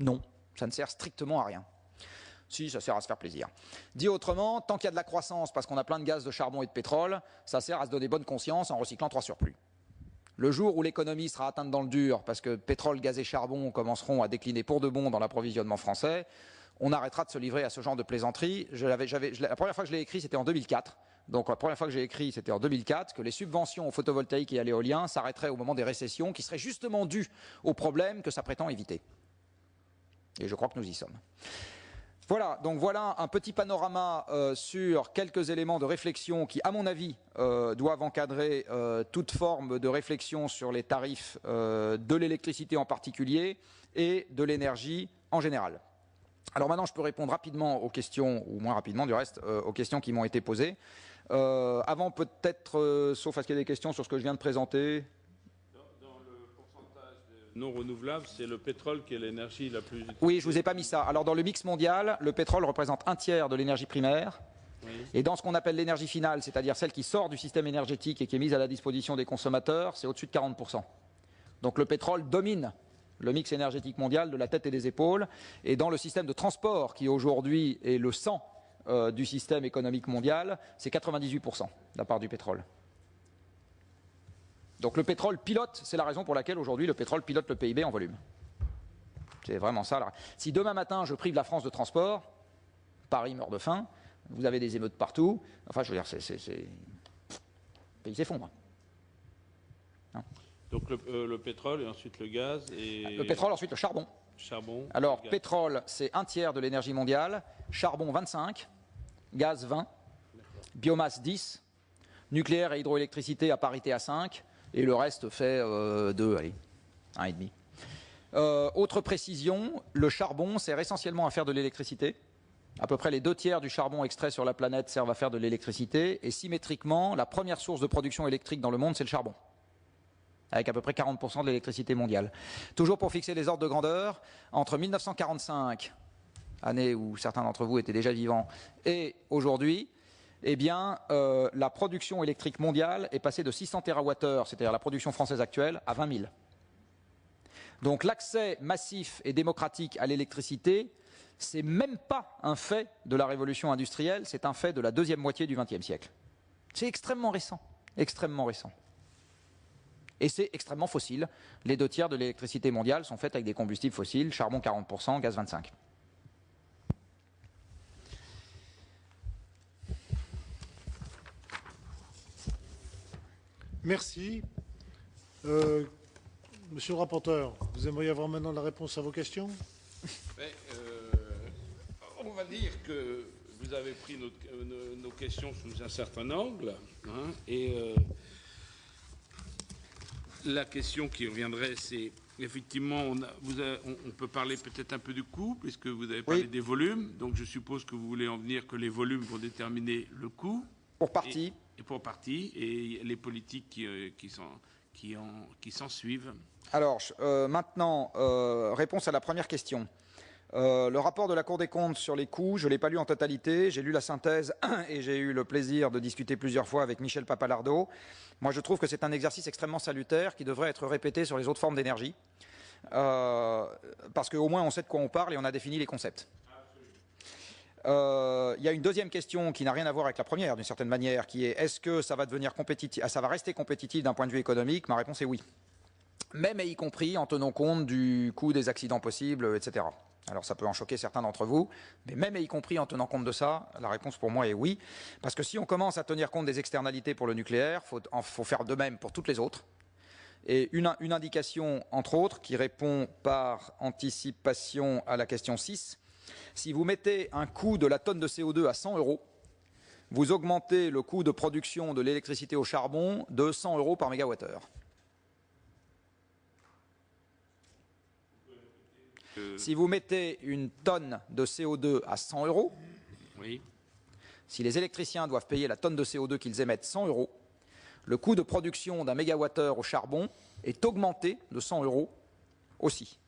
Non, ça ne sert strictement à rien. Si, ça sert à se faire plaisir. Dit autrement, tant qu'il y a de la croissance parce qu'on a plein de gaz, de charbon et de pétrole, ça sert à se donner bonne conscience en recyclant 3 surplus. Le jour où l'économie sera atteinte dans le dur, parce que pétrole, gaz et charbon commenceront à décliner pour de bon dans l'approvisionnement français, on arrêtera de se livrer à ce genre de plaisanterie. La première fois que je l'ai écrit, c'était en 2004. Donc la première fois que j'ai écrit, c'était en 2004, que les subventions au photovoltaïque et à l'éolien s'arrêteraient au moment des récessions, qui seraient justement dues aux problèmes que ça prétend éviter. Et je crois que nous y sommes. Voilà, donc voilà un petit panorama sur quelques éléments de réflexion qui, à mon avis, doivent encadrer toute forme de réflexion sur les tarifs de l'électricité en particulier et de l'énergie en général. Alors maintenant, je peux répondre rapidement aux questions, ou moins rapidement du reste, aux questions qui m'ont été posées. Avant peut-être, sauf à ce qu'il y ait des questions sur ce que je viens de présenter... Non renouvelable, c'est le pétrole qui est l'énergie la plus utilisée. Oui, je ne vous ai pas mis ça. Alors dans le mix mondial, le pétrole représente 1/3 de l'énergie primaire Et dans ce qu'on appelle l'énergie finale, c'est-à-dire celle qui sort du système énergétique et qui est mise à la disposition des consommateurs, c'est au-dessus de 40%. Donc le pétrole domine le mix énergétique mondial de la tête et des épaules. Et dans le système de transport, qui aujourd'hui est le sang du système économique mondial, c'est 98% la part du pétrole. Donc le pétrole pilote, c'est la raison pour laquelle aujourd'hui le pétrole pilote le PIB en volume. C'est vraiment ça. Si demain matin je prive la France de transport, Paris meurt de faim, vous avez des émeutes partout, enfin je veux dire, le pays s'effondre. Donc le pétrole et ensuite le gaz et... Le pétrole, ensuite le charbon. Alors pétrole, c'est 1/3 de l'énergie mondiale, charbon 25, gaz 20, biomasse 10, nucléaire et hydroélectricité à parité à 5, et le reste fait 2, allez, 1,5. Autre précision, le charbon sert essentiellement à faire de l'électricité. À peu près les 2/3 du charbon extrait sur la planète servent à faire de l'électricité, et symétriquement, la première source de production électrique dans le monde, c'est le charbon, avec à peu près 40% de l'électricité mondiale. Toujours pour fixer les ordres de grandeur, entre 1945, année où certains d'entre vous étaient déjà vivants, et aujourd'hui, eh bien, la production électrique mondiale est passée de 600 TWh, c'est-à-dire la production française actuelle, à 20 000. Donc l'accès massif et démocratique à l'électricité, c'est même pas un fait de la révolution industrielle, c'est un fait de la deuxième moitié du XXe siècle. C'est extrêmement récent, extrêmement récent. Et c'est extrêmement fossile. Les 2/3 de l'électricité mondiale sont faites avec des combustibles fossiles, charbon 40%, gaz 25%. Merci. Monsieur le rapporteur, vous aimeriez avoir maintenant la réponse à vos questions? On va dire que vous avez pris nos questions sous un certain angle, hein, et la question qui reviendrait, c'est effectivement, on peut parler peut-être un peu du coût, puisque vous avez parlé des volumes, donc je suppose que vous voulez en venir que les volumes vont déterminer le coût. Pour partie. Et pour partie, et les politiques qui s'en suivent. Alors, maintenant, réponse à la première question. Le rapport de la Cour des comptes sur les coûts, je ne l'ai pas lu en totalité, j'ai lu la synthèse et j'ai eu le plaisir de discuter plusieurs fois avec Michel Papalardo. Moi, je trouve que c'est un exercice extrêmement salutaire qui devrait être répété sur les autres formes d'énergie, parce qu'au moins on sait de quoi on parle et on a défini les concepts. Il y a une deuxième question qui n'a rien à voir avec la première, d'une certaine manière, qui est est-ce que ça va devenir compétitif, ça va rester compétitif d'un point de vue économique? Ma réponse est oui. Même et y compris en tenant compte du coût des accidents possibles, etc. Alors ça peut en choquer certains d'entre vous, mais même et y compris en tenant compte de ça, la réponse pour moi est oui. Parce que si on commence à tenir compte des externalités pour le nucléaire, faut faire de même pour toutes les autres. Et une indication, entre autres, qui répond par anticipation à la question 6, si vous mettez un coût de la tonne de CO2 à 100 €, vous augmentez le coût de production de l'électricité au charbon de 100 € par mégawattheure. Si vous mettez une tonne de CO2 à 100 €, oui. Si les électriciens doivent payer la tonne de CO2 qu'ils émettent 100 €, le coût de production d'un mégawattheure au charbon est augmenté de 100 € aussi.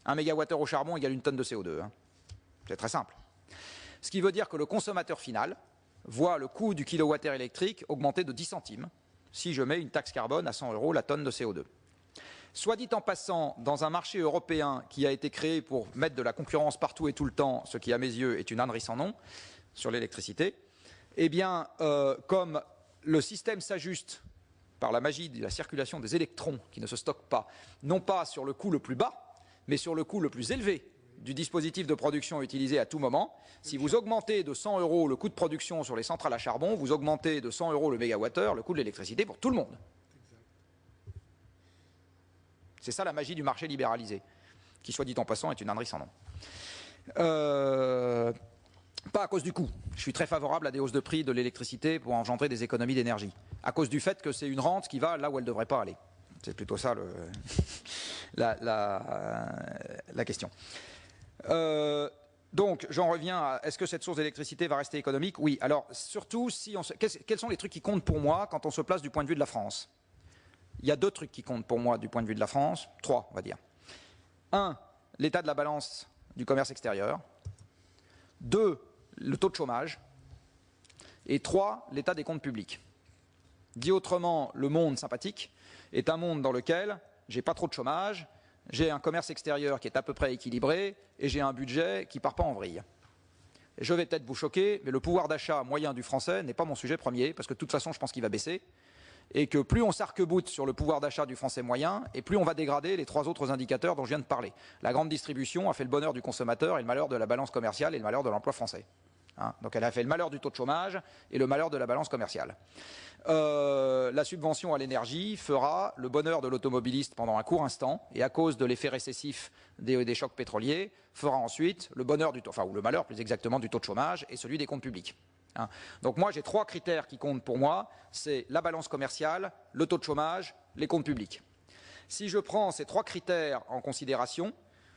Un mégawattheure au charbon égale une tonne de CO2. Hein. C'est très simple. Ce qui veut dire que le consommateur final voit le coût du kilowattheure électrique augmenter de 10 centimes si je mets une taxe carbone à 100 € la tonne de CO2. Soit dit en passant, dans un marché européen qui a été créé pour mettre de la concurrence partout et tout le temps, ce qui à mes yeux est une ânerie sans nom, sur l'électricité, eh bien, comme le système s'ajuste par la magie de la circulation des électrons qui ne se stockent pas, non pas sur le coût le plus bas, mais sur le coût le plus élevé du dispositif de production utilisé à tout moment, si vous augmentez de 100 € le coût de production sur les centrales à charbon, vous augmentez de 100 € le mégawattheure le coût de l'électricité pour tout le monde. C'est ça la magie du marché libéralisé, qui, soit dit en passant, est une ânerie sans nom. Pas à cause du coût. Je suis très favorable à des hausses de prix de l'électricité pour engendrer des économies d'énergie. À cause du fait que c'est une rente qui va là où elle ne devrait pas aller. C'est plutôt ça la question. Donc, j'en reviens à est-ce que cette source d'électricité va rester économique? Oui. Alors, surtout, quels sont les trucs qui comptent pour moi quand on se place du point de vue de la France? Il y a 2 trucs qui comptent pour moi du point de vue de la France. 3, on va dire. 1, l'état de la balance du commerce extérieur. 2, le taux de chômage. Et 3, l'état des comptes publics. Dit autrement, le monde sympathique est un monde dans lequel j'ai pas trop de chômage, j'ai un commerce extérieur qui est à peu près équilibré et j'ai un budget qui part pas en vrille. Et je vais peut-être vous choquer, mais le pouvoir d'achat moyen du Français n'est pas mon sujet premier, parce que de toute façon, je pense qu'il va baisser, et que plus on s'arc-boute sur le pouvoir d'achat du Français moyen, et plus on va dégrader les 3 autres indicateurs dont je viens de parler. La grande distribution a fait le bonheur du consommateur et le malheur de la balance commerciale et le malheur de l'emploi français. Donc elle a fait le malheur du taux de chômage et le malheur de la balance commerciale. La subvention à l'énergie fera le bonheur de l'automobiliste pendant un court instant, et à cause de l'effet récessif des chocs pétroliers, fera ensuite le bonheur ou le malheur plus exactement du taux de chômage et celui des comptes publics. Donc moi j'ai 3 critères qui comptent pour moi, c'est la balance commerciale, le taux de chômage, les comptes publics. Si je prends ces 3 critères en considération,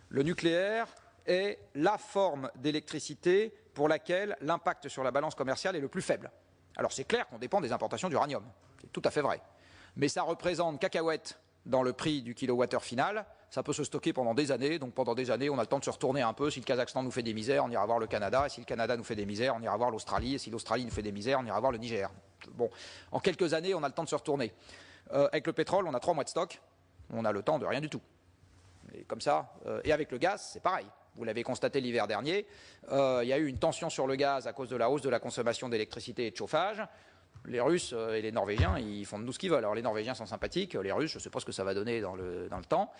le nucléaire est la forme d'électricité pour laquelle l'impact sur la balance commerciale est le plus faible. Alors c'est clair qu'on dépend des importations d'uranium, c'est tout à fait vrai. Mais ça représente cacahuètes dans le prix du kilowattheure final, ça peut se stocker pendant des années, donc pendant des années on a le temps de se retourner un peu. Si le Kazakhstan nous fait des misères, on ira voir le Canada, et si le Canada nous fait des misères, on ira voir l'Australie, et si l'Australie nous fait des misères, on ira voir le Niger. Bon, en quelques années on a le temps de se retourner. Avec le pétrole, on a 3 mois de stock, on a le temps de rien du tout. Et comme ça, et avec le gaz, c'est pareil. Vous l'avez constaté l'hiver dernier, il y a eu une tension sur le gaz à cause de la hausse de la consommation d'électricité et de chauffage. Les Russes et les Norvégiens, ils font de nous ce qu'ils veulent. Alors les Norvégiens sont sympathiques, les Russes, je ne sais pas ce que ça va donner dans le temps,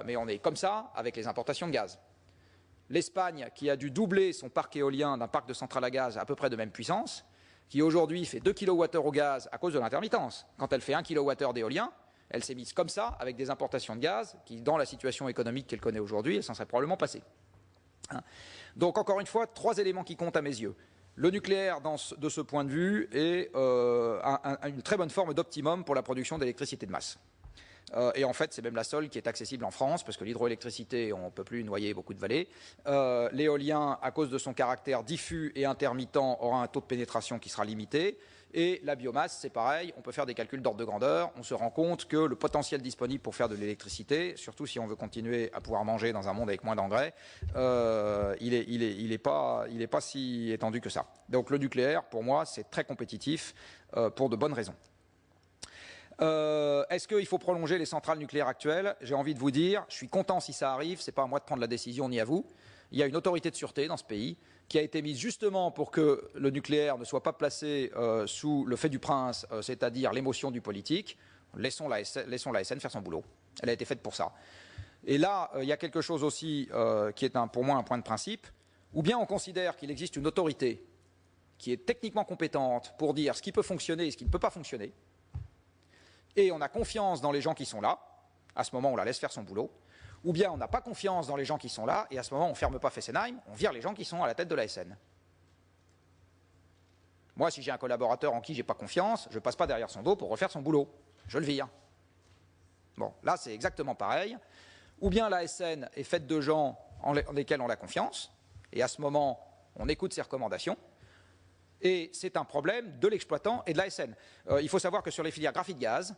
mais on est comme ça avec les importations de gaz. L'Espagne, qui a dû doubler son parc éolien d'un parc de centrales à gaz à peu près de même puissance, qui aujourd'hui fait 2 kWh au gaz à cause de l'intermittence. Quand elle fait 1 kWh d'éolien, elle s'est mise comme ça, avec des importations de gaz, qui, dans la situation économique qu'elle connaît aujourd'hui, elle s'en serait probablement passée. Donc, encore une fois, 3 éléments qui comptent à mes yeux. Le nucléaire, de ce point de vue, est une très bonne forme d'optimum pour la production d'électricité de masse. Et en fait, c'est même la seule qui est accessible en France, parce que l'hydroélectricité, on ne peut plus noyer beaucoup de vallées. L'éolien, à cause de son caractère diffus et intermittent, aura un taux de pénétration qui sera limité. Et la biomasse, c'est pareil, on peut faire des calculs d'ordre de grandeur. On se rend compte que le potentiel disponible pour faire de l'électricité, surtout si on veut continuer à pouvoir manger dans un monde avec moins d'engrais, il n'est pas si étendu que ça. Donc le nucléaire, pour moi, c'est très compétitif pour de bonnes raisons. Est-ce qu'il faut prolonger les centrales nucléaires actuelles? J'ai envie de vous dire, je suis content si ça arrive, ce n'est pas à moi de prendre la décision ni à vous. Il y a une autorité de sûreté dans ce pays qui a été mise justement pour que le nucléaire ne soit pas placé sous le fait du prince, c'est-à-dire l'émotion du politique. Laissons la SN faire son boulot. Elle a été faite pour ça. Et là, il y a quelque chose aussi qui est pour moi un point de principe. Ou bien on considère qu'il existe une autorité qui est techniquement compétente pour dire ce qui peut fonctionner et ce qui ne peut pas fonctionner. Et on a confiance dans les gens qui sont là. À ce moment, on la laisse faire son boulot. Ou bien on n'a pas confiance dans les gens qui sont là, et à ce moment on ne ferme pas Fessenheim, on vire les gens qui sont à la tête de la SN. Moi, si j'ai un collaborateur en qui je n'ai pas confiance, je ne passe pas derrière son dos pour refaire son boulot. Je le vire. Bon, là c'est exactement pareil. Ou bien la SN est faite de gens en lesquels on a confiance, et à ce moment on écoute ses recommandations, et c'est un problème de l'exploitant et de la SN. Il faut savoir que sur les filières graphite-gaz,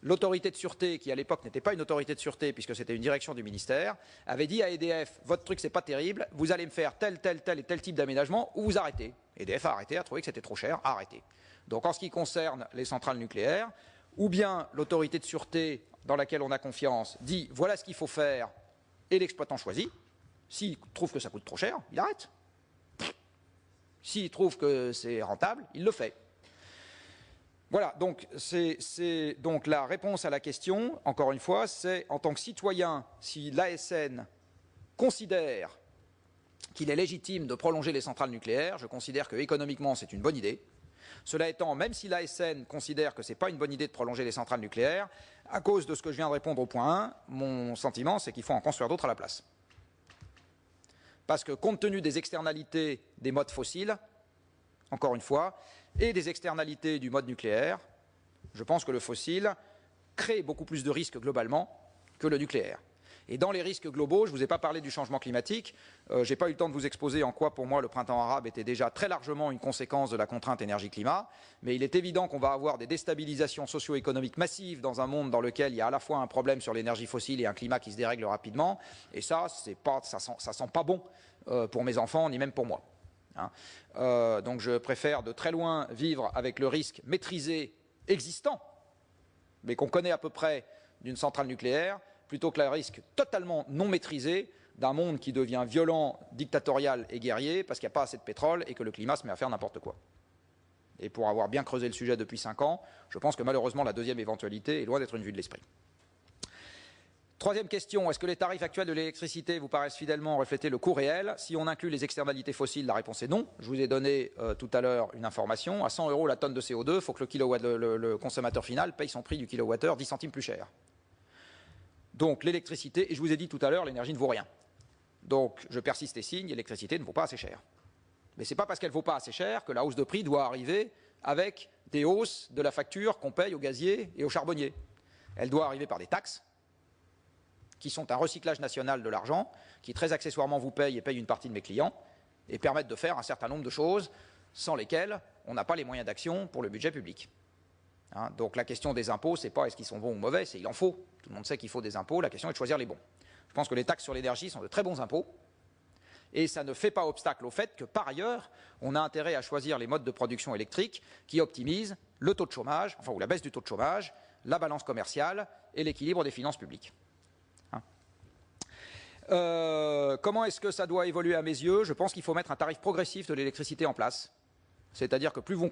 l'autorité de sûreté, qui à l'époque n'était pas une autorité de sûreté puisque c'était une direction du ministère, avait dit à EDF, votre truc c'est pas terrible, vous allez me faire tel et tel type d'aménagement ou vous arrêtez. EDF a arrêté, a trouvé que c'était trop cher, a arrêté. Donc en ce qui concerne les centrales nucléaires, ou bien l'autorité de sûreté dans laquelle on a confiance dit voilà ce qu'il faut faire et l'exploitant choisit, s'il trouve que ça coûte trop cher, il arrête. S'il trouve que c'est rentable, il le fait. Voilà, donc c'est donc la réponse à la question, encore une fois, c'est en tant que citoyen, si l'ASN considère qu'il est légitime de prolonger les centrales nucléaires, je considère que économiquement c'est une bonne idée. Cela étant, même si l'ASN considère que ce n'est pas une bonne idée de prolonger les centrales nucléaires, à cause de ce que je viens de répondre au point 1, mon sentiment c'est qu'il faut en construire d'autres à la place. Parce que compte tenu des externalités des modes fossiles, encore une fois, et des externalités du mode nucléaire, je pense que le fossile crée beaucoup plus de risques globalement que le nucléaire. Et dans les risques globaux, je ne vous ai pas parlé du changement climatique, je n'ai pas eu le temps de vous exposer en quoi pour moi le printemps arabe était déjà très largement une conséquence de la contrainte énergie-climat, mais il est évident qu'on va avoir des déstabilisations socio-économiques massives dans un monde dans lequel il y a à la fois un problème sur l'énergie fossile et un climat qui se dérègle rapidement, et ça sent pas bon pour mes enfants, ni même pour moi. hein. Donc je préfère de très loin vivre avec le risque maîtrisé existant, mais qu'on connaît à peu près d'une centrale nucléaire, plutôt que le risque totalement non maîtrisé d'un monde qui devient violent, dictatorial et guerrier parce qu'il n'y a pas assez de pétrole et que le climat se met à faire n'importe quoi. Et pour avoir bien creusé le sujet depuis 5 ans, je pense que malheureusement la deuxième éventualité est loin d'être une vue de l'esprit. Troisième question, est-ce que les tarifs actuels de l'électricité vous paraissent fidèlement refléter le coût réel? Si on inclut les externalités fossiles, la réponse est non. Je vous ai donné tout à l'heure une information. À 100 € la tonne de CO2, il faut que le consommateur final paye son prix du kilowattheure 10 centimes plus cher. Donc l'électricité, et je vous ai dit tout à l'heure, l'énergie ne vaut rien. Donc je persiste et signe, l'électricité ne vaut pas assez cher. Mais ce n'est pas parce qu'elle ne vaut pas assez cher que la hausse de prix doit arriver avec des hausses de la facture qu'on paye aux gaziers et aux charbonniers. Elle doit arriver par des taxes, qui sont un recyclage national de l'argent, qui très accessoirement vous paye et paye une partie de mes clients, et permettent de faire un certain nombre de choses sans lesquelles on n'a pas les moyens d'action pour le budget public. Hein, donc la question des impôts, c'est pas est-ce qu'ils sont bons ou mauvais, c'est il en faut. Tout le monde sait qu'il faut des impôts, la question est de choisir les bons. Je pense que les taxes sur l'énergie sont de très bons impôts, et ça ne fait pas obstacle au fait que par ailleurs, on a intérêt à choisir les modes de production électrique qui optimisent le taux de chômage, enfin ou la baisse du taux de chômage, la balance commerciale et l'équilibre des finances publiques. Comment est-ce que ça doit évoluer à mes yeux? Je pense qu'il faut mettre un tarif progressif de l'électricité en place. C'est-à-dire que plus vous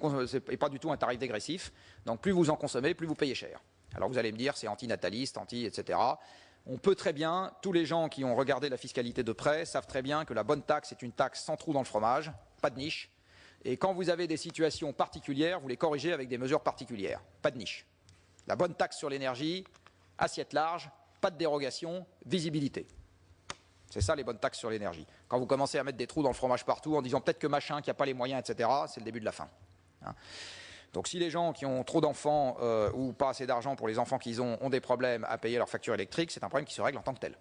et pas du tout un tarif dégressif, donc plus vous en consommez, plus vous payez cher. Alors vous allez me dire c'est antinataliste, etc. On peut très bien, tous les gens qui ont regardé la fiscalité de près savent très bien que la bonne taxe est une taxe sans trou dans le fromage, pas de niche. Et quand vous avez des situations particulières, vous les corrigez avec des mesures particulières, pas de niche. La bonne taxe sur l'énergie, assiette large, pas de dérogation, visibilité. C'est ça les bonnes taxes sur l'énergie. Quand vous commencez à mettre des trous dans le fromage partout en disant peut-être que machin, qui n'a pas les moyens, etc., c'est le début de la fin. Hein. Donc si les gens qui ont trop d'enfants ou pas assez d'argent pour les enfants qu'ils ont des problèmes à payer leur facture électrique, c'est un problème qui se règle en tant que tel.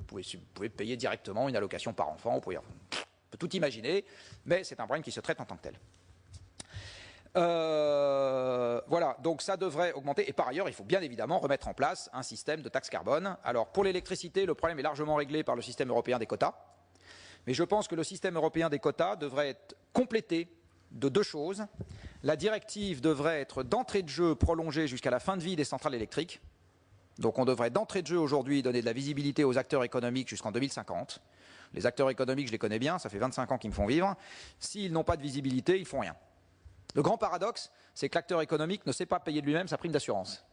Vous pouvez payer directement une allocation par enfant, on peut tout imaginer, mais c'est un problème qui se traite en tant que tel. Voilà, donc ça devrait augmenter. Et par ailleurs, il faut bien évidemment remettre en place un système de taxe carbone. Alors pour l'électricité, le problème est largement réglé par le système européen des quotas. Mais je pense que le système européen des quotas devrait être complété de 2 choses. La directive devrait être d'entrée de jeu prolongée jusqu'à la fin de vie des centrales électriques. Donc on devrait d'entrée de jeu aujourd'hui donner de la visibilité aux acteurs économiques jusqu'en 2050. Les acteurs économiques, je les connais bien, ça fait 25 ans qu'ils me font vivre. S'ils n'ont pas de visibilité, ils font rien. Le grand paradoxe, c'est que l'acteur économique ne sait pas payer de lui-même sa prime d'assurance.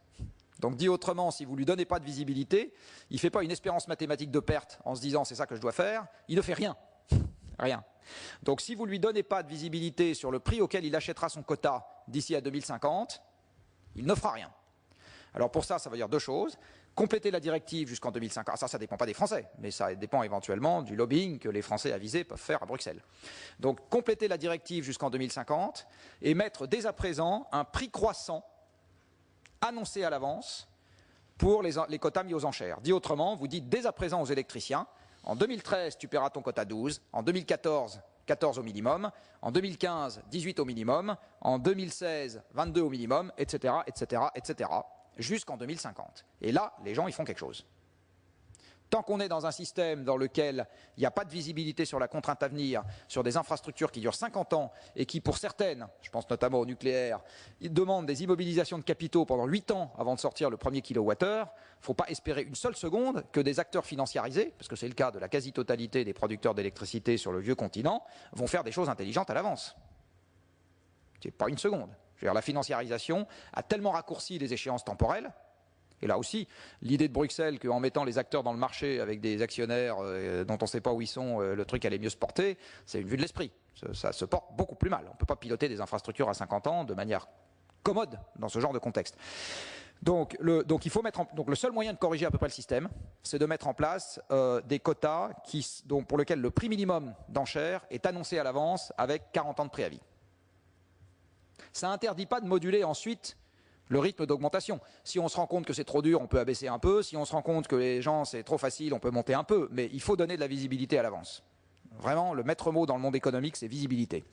Donc dit autrement, si vous ne lui donnez pas de visibilité, il ne fait pas une espérance mathématique de perte en se disant c'est ça que je dois faire, il ne fait rien. Rien. Donc si vous ne lui donnez pas de visibilité sur le prix auquel il achètera son quota d'ici à 2050, il ne fera rien. Alors pour ça, ça veut dire 2 choses. Compléter la directive jusqu'en 2050, ça ne dépend pas des Français, mais ça dépend éventuellement du lobbying que les Français avisés peuvent faire à Bruxelles. Donc compléter la directive jusqu'en 2050 et mettre dès à présent un prix croissant annoncé à l'avance pour les quotas mis aux enchères. Dit autrement, vous dites dès à présent aux électriciens, en 2013 tu paieras ton quota 12, en 2014 14 au minimum, en 2015 18 au minimum, en 2016 22 au minimum, etc., etc., etc., jusqu'en 2050. Et là, les gens, ils font quelque chose. Tant qu'on est dans un système dans lequel il n'y a pas de visibilité sur la contrainte à venir, sur des infrastructures qui durent 50 ans et qui, pour certaines, je pense notamment au nucléaire, demandent des immobilisations de capitaux pendant 8 ans avant de sortir le premier kilowattheure, il ne faut pas espérer une seule seconde que des acteurs financiarisés, parce que c'est le cas de la quasi-totalité des producteurs d'électricité sur le vieux continent, vont faire des choses intelligentes à l'avance. C'est pas une seconde. Je veux dire, la financiarisation a tellement raccourci les échéances temporelles. Et là aussi, l'idée de Bruxelles qu'en mettant les acteurs dans le marché avec des actionnaires dont on ne sait pas où ils sont, le truc allait mieux se porter, c'est une vue de l'esprit. Ça se porte beaucoup plus mal. On ne peut pas piloter des infrastructures à 50 ans de manière commode dans ce genre de contexte. Donc il faut mettre donc le seul moyen de corriger à peu près le système, c'est de mettre en place des quotas pour lesquels le prix minimum d'enchère est annoncé à l'avance avec 40 ans de préavis. Ça n'interdit pas de moduler ensuite le rythme d'augmentation. Si on se rend compte que c'est trop dur, on peut abaisser un peu. Si on se rend compte que les gens, c'est trop facile, on peut monter un peu. Mais il faut donner de la visibilité à l'avance. Vraiment, le maître mot dans le monde économique, c'est visibilité.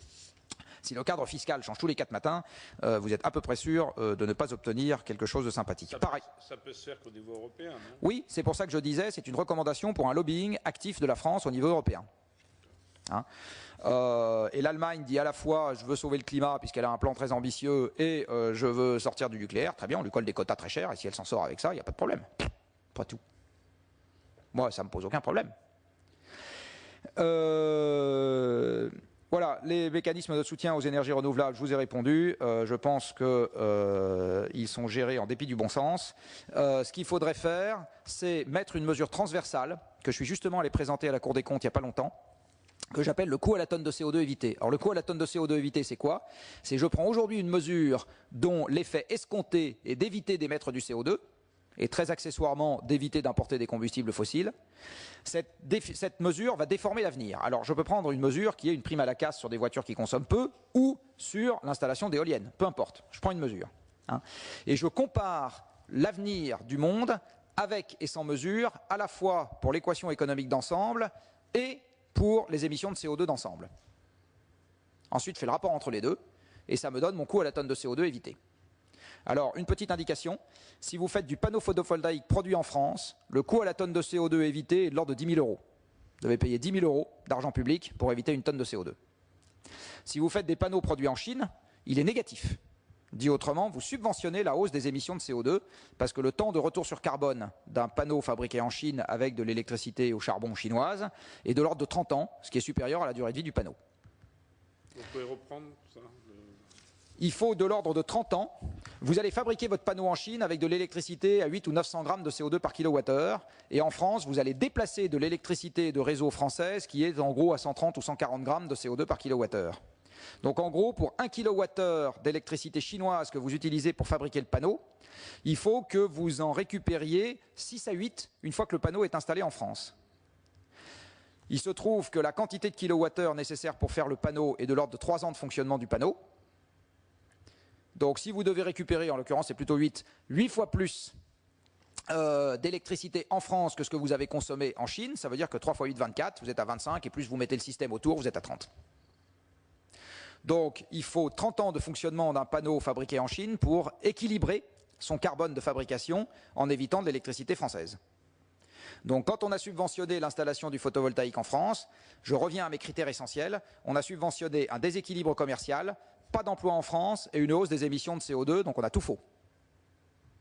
Si le cadre fiscal change tous les 4 matins, vous êtes à peu près sûr de ne pas obtenir quelque chose de sympathique. Ça peut se faire qu'au niveau européen, non ? Oui, c'est pour ça que je disais, c'est une recommandation pour un lobbying actif de la France au niveau européen. Hein. Et l'Allemagne dit à la fois je veux sauver le climat puisqu'elle a un plan très ambitieux et je veux sortir du nucléaire. Très bien, on lui colle des quotas très chers et si elle s'en sort avec ça, il n'y a pas de problème. Pas tout. Moi, ça ne me pose aucun problème. Voilà, les mécanismes de soutien aux énergies renouvelables, je vous ai répondu. Je pense qu'ils sont gérés en dépit du bon sens. Ce qu'il faudrait faire, c'est mettre une mesure transversale, que je suis justement allé présenter à la Cour des comptes il n'y a pas longtemps, que j'appelle le coût à la tonne de CO2 évité. Alors le coût à la tonne de CO2 évité, c'est quoi? C'est je prends aujourd'hui une mesure dont l'effet escompté est d'éviter d'émettre du CO2, et très accessoirement d'éviter d'importer des combustibles fossiles. Cette mesure va déformer l'avenir. Alors je peux prendre une mesure qui est une prime à la casse sur des voitures qui consomment peu ou sur l'installation d'éoliennes, peu importe, je prends une mesure. Hein, et je compare l'avenir du monde avec et sans mesure, à la fois pour l'équation économique d'ensemble et pour les émissions de CO2 d'ensemble. Ensuite, je fais le rapport entre les deux et ça me donne mon coût à la tonne de CO2 évité. Alors, une petite indication, si vous faites du panneau photovoltaïque produit en France, le coût à la tonne de CO2 évité est de l'ordre de 10 000 €. Vous devez payer 10 000 € d'argent public pour éviter une tonne de CO2. Si vous faites des panneaux produits en Chine, il est négatif. Dit autrement, vous subventionnez la hausse des émissions de CO2 parce que le temps de retour sur carbone d'un panneau fabriqué en Chine avec de l'électricité au charbon chinoise est de l'ordre de 30 ans, ce qui est supérieur à la durée de vie du panneau. Vous pouvez reprendre ça Il faut de l'ordre de 30 ans. Vous allez fabriquer votre panneau en Chine avec de l'électricité à 8 ou 900 grammes de CO2 par kilowattheure. Et en France, vous allez déplacer de l'électricité de réseau française qui est en gros à 130 ou 140 grammes de CO2 par kilowattheure. Donc en gros, pour 1 kWh d'électricité chinoise que vous utilisez pour fabriquer le panneau, il faut que vous en récupériez 6 à 8 une fois que le panneau est installé en France. Il se trouve que la quantité de kilowattheure nécessaire pour faire le panneau est de l'ordre de 3 ans de fonctionnement du panneau. Donc si vous devez récupérer, en l'occurrence c'est plutôt 8 fois plus d'électricité en France que ce que vous avez consommé en Chine, ça veut dire que 3 fois 8, 24, vous êtes à 25, et plus vous mettez le système autour, vous êtes à 30. Donc il faut 30 ans de fonctionnement d'un panneau fabriqué en Chine pour équilibrer son carbone de fabrication en évitant de l'électricité française. Donc quand on a subventionné l'installation du photovoltaïque en France, je reviens à mes critères essentiels, on a subventionné un déséquilibre commercial, pas d'emploi en France et une hausse des émissions de CO2, donc on a tout faux.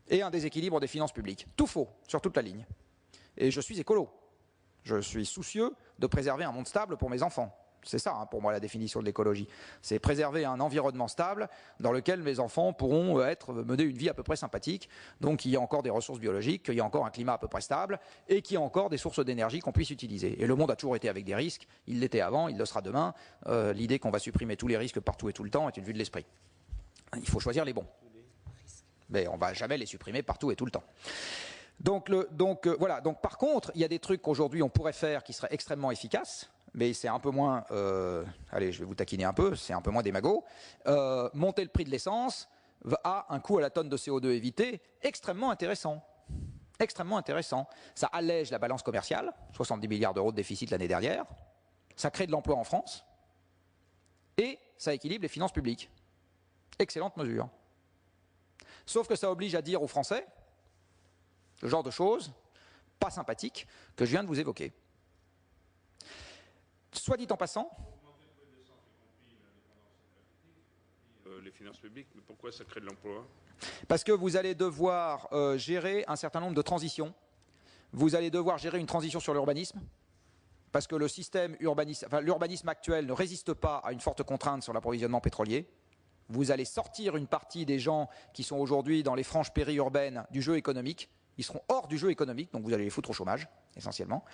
Et un déséquilibre des finances publiques. Tout faux, sur toute la ligne. Et je suis écolo. Je suis soucieux de préserver un monde stable pour mes enfants. C'est ça, hein, pour moi, la définition de l'écologie. C'est préserver un environnement stable dans lequel mes enfants pourront mener une vie à peu près sympathique, donc qu'il y ait encore des ressources biologiques, qu'il y ait encore un climat à peu près stable, et qu'il y ait encore des sources d'énergie qu'on puisse utiliser. Et le monde a toujours été avec des risques, il l'était avant, il le sera demain. L'idée qu'on va supprimer tous les risques partout et tout le temps est une vue de l'esprit. Il faut choisir les bons. Mais on ne va jamais les supprimer partout et tout le temps. Donc voilà. Donc par contre, il y a des trucs qu'aujourd'hui on pourrait faire qui seraient extrêmement efficaces, mais c'est un peu moins, allez, je vais vous taquiner un peu, c'est un peu moins démago. Monter le prix de l'essence a un coût à la tonne de CO2 évité extrêmement intéressant. Extrêmement intéressant. Ça allège la balance commerciale, 70 milliards d'euros de déficit l'année dernière, ça crée de l'emploi en France, et ça équilibre les finances publiques. Excellente mesure. Sauf que ça oblige à dire aux Français le genre de choses pas sympathiques que je viens de vous évoquer. Soit dit en passant, les finances publiques, mais pourquoi ça crée de l'emploi? Parce que vous allez devoir gérer un certain nombre de transitions. Vous allez devoir gérer une transition sur l'urbanisme, parce que le système l'urbanisme actuel ne résiste pas à une forte contrainte sur l'approvisionnement pétrolier. Vous allez sortir une partie des gens qui sont aujourd'hui dans les franges périurbaines du jeu économique. Ils seront hors du jeu économique, donc vous allez les foutre au chômage, essentiellement.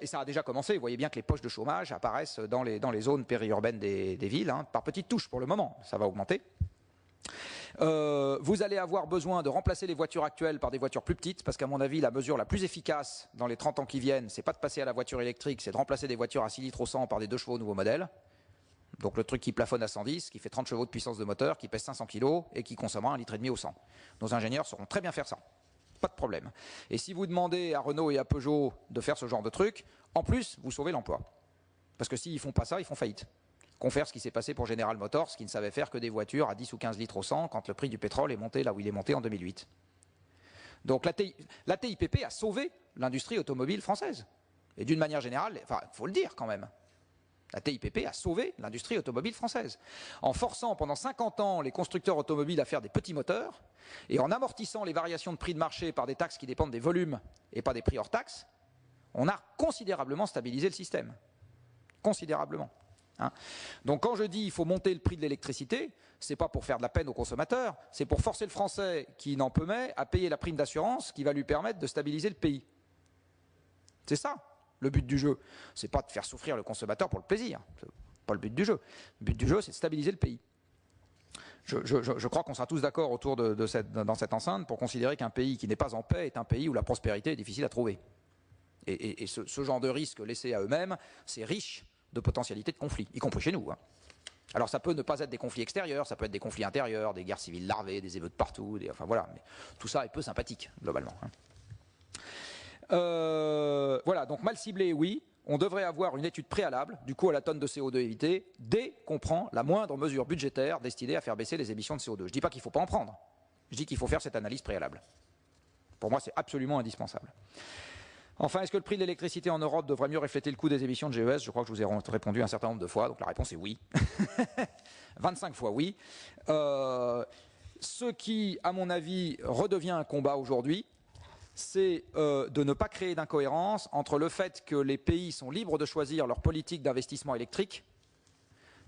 Et ça a déjà commencé. Vous voyez bien que les poches de chômage apparaissent dans les zones périurbaines des villes, hein, par petites touches pour le moment. Ça va augmenter. Vous allez avoir besoin de remplacer les voitures actuelles par des voitures plus petites, parce qu'à mon avis, la mesure la plus efficace dans les 30 ans qui viennent, c'est pas de passer à la voiture électrique, c'est de remplacer des voitures à 6 litres au 100 par des 2 chevaux nouveau modèle. Donc le truc qui plafonne à 110, qui fait 30 chevaux de puissance de moteur, qui pèse 500 kg et qui consommera 1,5 litre au 100. Nos ingénieurs sauront très bien faire ça. Pas de problème. Et si vous demandez à Renault et à Peugeot de faire ce genre de truc, en plus, vous sauvez l'emploi. Parce que s'ils ne font pas ça, ils font faillite. Confère ce qui s'est passé pour General Motors, qui ne savait faire que des voitures à 10 ou 15 litres au 100 quand le prix du pétrole est monté là où il est monté en 2008. Donc la TIPP a sauvé l'industrie automobile française. Et d'une manière générale, enfin, il faut le dire quand même. La TIPP a sauvé l'industrie automobile française, en forçant pendant 50 ans les constructeurs automobiles à faire des petits moteurs, et en amortissant les variations de prix de marché par des taxes qui dépendent des volumes et pas des prix hors taxes. On a considérablement stabilisé le système. Considérablement. Hein. Donc quand je dis qu'il faut monter le prix de l'électricité, ce n'est pas pour faire de la peine aux consommateurs, c'est pour forcer le Français qui n'en peut mais à payer la prime d'assurance qui va lui permettre de stabiliser le pays. C'est ça le but du jeu. Ce n'est pas de faire souffrir le consommateur pour le plaisir. Ce n'est pas le but du jeu. Le but du jeu, c'est de stabiliser le pays. Je crois qu'on sera tous d'accord autour dans cette enceinte pour considérer qu'un pays qui n'est pas en paix est un pays où la prospérité est difficile à trouver. Et ce genre de risque laissé à eux-mêmes, c'est riche de potentialités de conflits, y compris chez nous. Hein. Alors ça peut ne pas être des conflits extérieurs, ça peut être des conflits intérieurs, des guerres civiles larvées, des émeutes partout, enfin voilà. Mais tout ça est peu sympathique, globalement. Hein. Voilà, donc mal ciblé, oui. On devrait avoir une étude préalable du coût à la tonne de CO2 évité dès qu'on prend la moindre mesure budgétaire destinée à faire baisser les émissions de CO2. Je ne dis pas qu'il ne faut pas en prendre, je dis qu'il faut faire cette analyse préalable. Pour moi, c'est absolument indispensable. Enfin, est-ce que le prix de l'électricité en Europe devrait mieux refléter le coût des émissions de GES? Je crois que je vous ai répondu un certain nombre de fois, donc la réponse est oui. 25 fois oui. Ce qui, à mon avis, redevient un combat aujourd'hui, c'est de ne pas créer d'incohérence entre le fait que les pays sont libres de choisir leur politique d'investissement électrique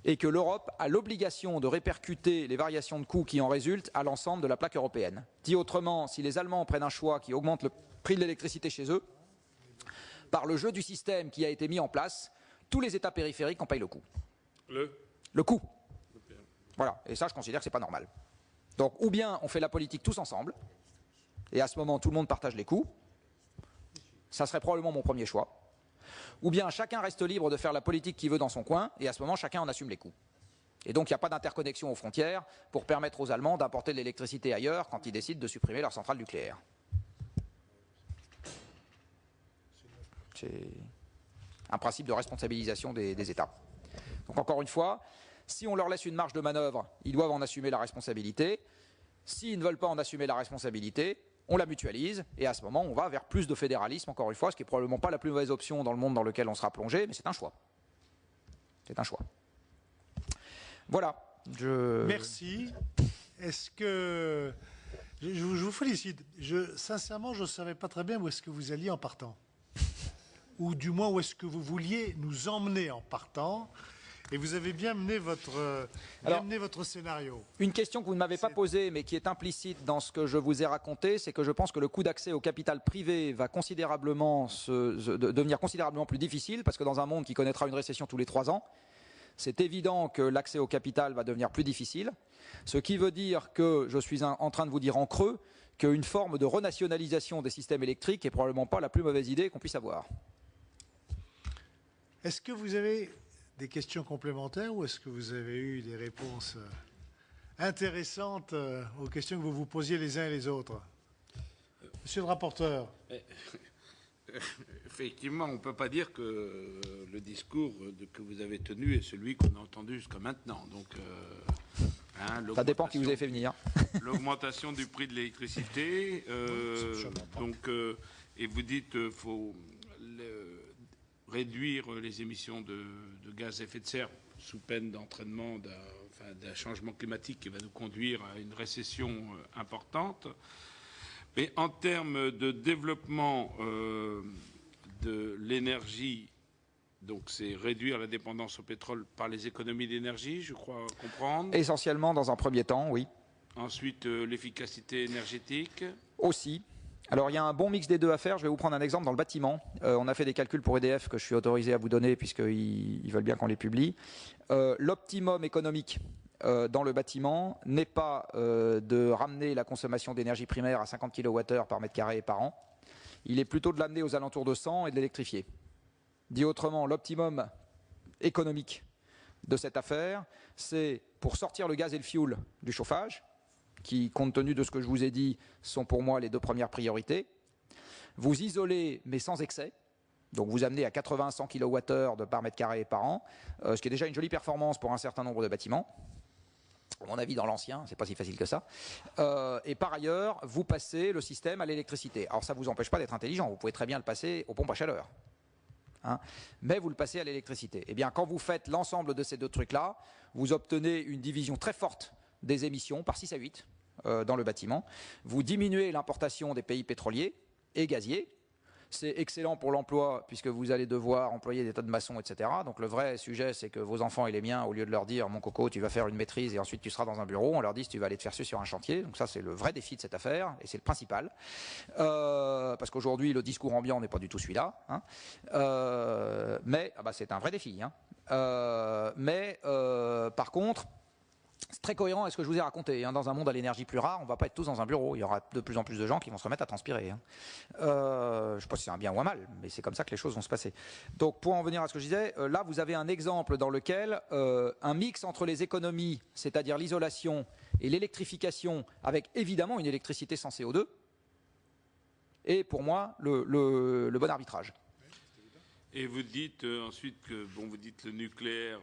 et que l'Europe a l'obligation de répercuter les variations de coûts qui en résultent à l'ensemble de la plaque européenne. Dit autrement, si les Allemands prennent un choix qui augmente le prix de l'électricité chez eux, par le jeu du système qui a été mis en place, tous les États périphériques en payent le coût. Le coût. Voilà, et ça je considère que ce n'est pas normal. Donc ou bien on fait la politique tous ensemble, et à ce moment tout le monde partage les coûts, ça serait probablement mon premier choix, ou bien chacun reste libre de faire la politique qu'il veut dans son coin, et à ce moment chacun en assume les coûts. Et donc il n'y a pas d'interconnexion aux frontières pour permettre aux Allemands d'importer de l'électricité ailleurs quand ils décident de supprimer leur centrale nucléaire. C'est un principe de responsabilisation des États. Donc encore une fois, si on leur laisse une marge de manœuvre, ils doivent en assumer la responsabilité. S'ils ne veulent pas en assumer la responsabilité, on la mutualise, et à ce moment, on va vers plus de fédéralisme, encore une fois, ce qui n'est probablement pas la plus mauvaise option dans le monde dans lequel on sera plongé, mais c'est un choix. C'est un choix. Voilà. Merci. Est-ce que... Je vous félicite. Sincèrement, je ne savais pas très bien où est-ce que vous alliez en partant. Ou du moins où est-ce que vous vouliez nous emmener en partant. Et vous avez bien mené votre scénario. Une question que vous ne m'avez pas posée, mais qui est implicite dans ce que je vous ai raconté, c'est que je pense que le coût d'accès au capital privé va devenir considérablement plus difficile, parce que dans un monde qui connaîtra une récession tous les 3 ans, c'est évident que l'accès au capital va devenir plus difficile. Ce qui veut dire que je suis en train de vous dire en creux qu'une forme de renationalisation des systèmes électriques n'est probablement pas la plus mauvaise idée qu'on puisse avoir. Est-ce que vous avez des questions complémentaires ou est-ce que vous avez eu des réponses intéressantes aux questions que vous vous posiez les uns et les autres? Monsieur le rapporteur. Effectivement, on ne peut pas dire que le discours que vous avez tenu est celui qu'on a entendu jusqu'à maintenant. Donc, ça dépend qui vous avez fait venir. L'augmentation du prix de l'électricité. Et vous dites qu'il faut réduire les émissions de gaz à effet de serre sous peine d'entraînement d'un changement climatique qui va nous conduire à une récession importante. Mais en termes de développement de l'énergie, donc c'est réduire la dépendance au pétrole par les économies d'énergie, je crois comprendre. Essentiellement dans un premier temps, oui. Ensuite, l'efficacité énergétique. Aussi. Alors il y a un bon mix des deux à faire. Je vais vous prendre un exemple dans le bâtiment. On a fait des calculs pour EDF que je suis autorisé à vous donner puisqu'ils veulent bien qu'on les publie. L'optimum économique dans le bâtiment n'est pas de ramener la consommation d'énergie primaire à 50 kWh par mètre carré par an. Il est plutôt de l'amener aux alentours de 100 et de l'électrifier. Dit autrement, l'optimum économique de cette affaire, c'est pour sortir le gaz et le fioul du chauffage, qui, compte tenu de ce que je vous ai dit, sont pour moi les 2 premières priorités. Vous isolez, mais sans excès. Donc vous amenez à 80-100 kWh par mètre carré par an, ce qui est déjà une jolie performance pour un certain nombre de bâtiments. À mon avis, dans l'ancien, c'est pas si facile que ça. Et par ailleurs, vous passez le système à l'électricité. Alors ça ne vous empêche pas d'être intelligent. Vous pouvez très bien le passer aux pompes à chaleur. hein, mais vous le passez à l'électricité. Eh bien, quand vous faites l'ensemble de ces deux trucs-là, vous obtenez une division très forte des émissions, par 6 à 8, dans le bâtiment. Vous diminuez l'importation des pays pétroliers et gaziers. C'est excellent pour l'emploi, puisque vous allez devoir employer des tas de maçons, etc. Donc le vrai sujet, c'est que vos enfants et les miens, au lieu de leur dire « mon coco, tu vas faire une maîtrise et ensuite tu seras dans un bureau », on leur dit « tu vas aller te faire suer sur un chantier ». Donc ça, c'est le vrai défi de cette affaire, et c'est le principal. Parce qu'aujourd'hui, le discours ambiant n'est pas du tout celui-là. Hein. Mais c'est un vrai défi. Hein. Par contre, c'est très cohérent avec ce que je vous ai raconté. Hein. Dans un monde à l'énergie plus rare, on ne va pas être tous dans un bureau. Il y aura de plus en plus de gens qui vont se remettre à transpirer. Hein. Je ne sais pas si c'est un bien ou un mal, mais c'est comme ça que les choses vont se passer. Donc, pour en venir à ce que je disais, là, vous avez un exemple dans lequel un mix entre les économies, c'est-à-dire l'isolation et l'électrification, avec évidemment une électricité sans CO2, est pour moi le bon arbitrage. Et vous dites ensuite que, vous dites le nucléaire...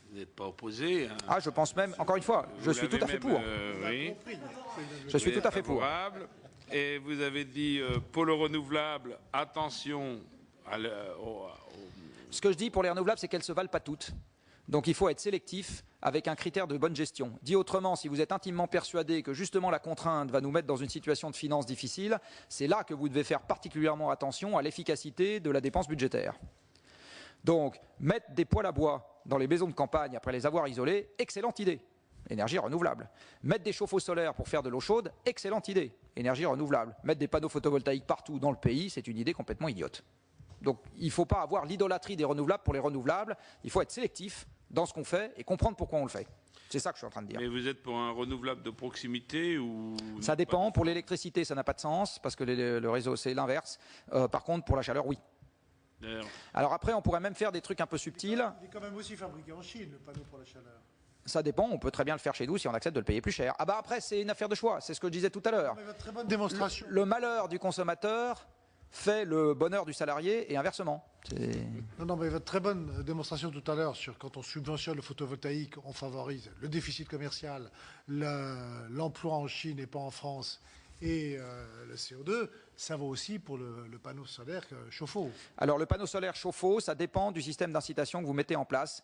Vous n'êtes pas opposé. Hein. Ah, je pense même, encore une fois, je suis tout à fait pour. Oui. Je suis tout à fait pour. Et vous avez dit, pour le renouvelable, attention Ce que je dis pour les renouvelables, c'est qu'elles ne se valent pas toutes. Donc il faut être sélectif avec un critère de bonne gestion. Dit autrement, si vous êtes intimement persuadé que justement la contrainte va nous mettre dans une situation de finances difficile, c'est là que vous devez faire particulièrement attention à l'efficacité de la dépense budgétaire. Donc, mettre des poêles à bois dans les maisons de campagne après les avoir isolées, excellente idée, énergie renouvelable. Mettre des chauffe-eau solaires pour faire de l'eau chaude, excellente idée, énergie renouvelable. Mettre des panneaux photovoltaïques partout dans le pays, c'est une idée complètement idiote. Donc, il ne faut pas avoir l'idolâtrie des renouvelables pour les renouvelables, il faut être sélectif dans ce qu'on fait et comprendre pourquoi on le fait. C'est ça que je suis en train de dire. Mais vous êtes pour un renouvelable de proximité ou... Ça dépend. Pour l'électricité, ça n'a pas de sens, parce que le réseau, c'est l'inverse. Par contre, pour la chaleur, oui. Alors après, on pourrait même faire des trucs un peu subtils. Il est quand même aussi fabriqué en Chine, le panneau pour la chaleur. Ça dépend, on peut très bien le faire chez nous si on accepte de le payer plus cher. Ah bah après, c'est une affaire de choix, c'est ce que je disais tout à l'heure. Très bonne démonstration. Le malheur du consommateur fait le bonheur du salarié et inversement. Non, mais votre très bonne démonstration tout à l'heure sur quand on subventionne le photovoltaïque, on favorise le déficit commercial, l'emploi en Chine et pas en France, et le CO2, ça vaut aussi pour le panneau solaire chauffe-eau. Alors le panneau solaire chauffe-eau, ça dépend du système d'incitation que vous mettez en place.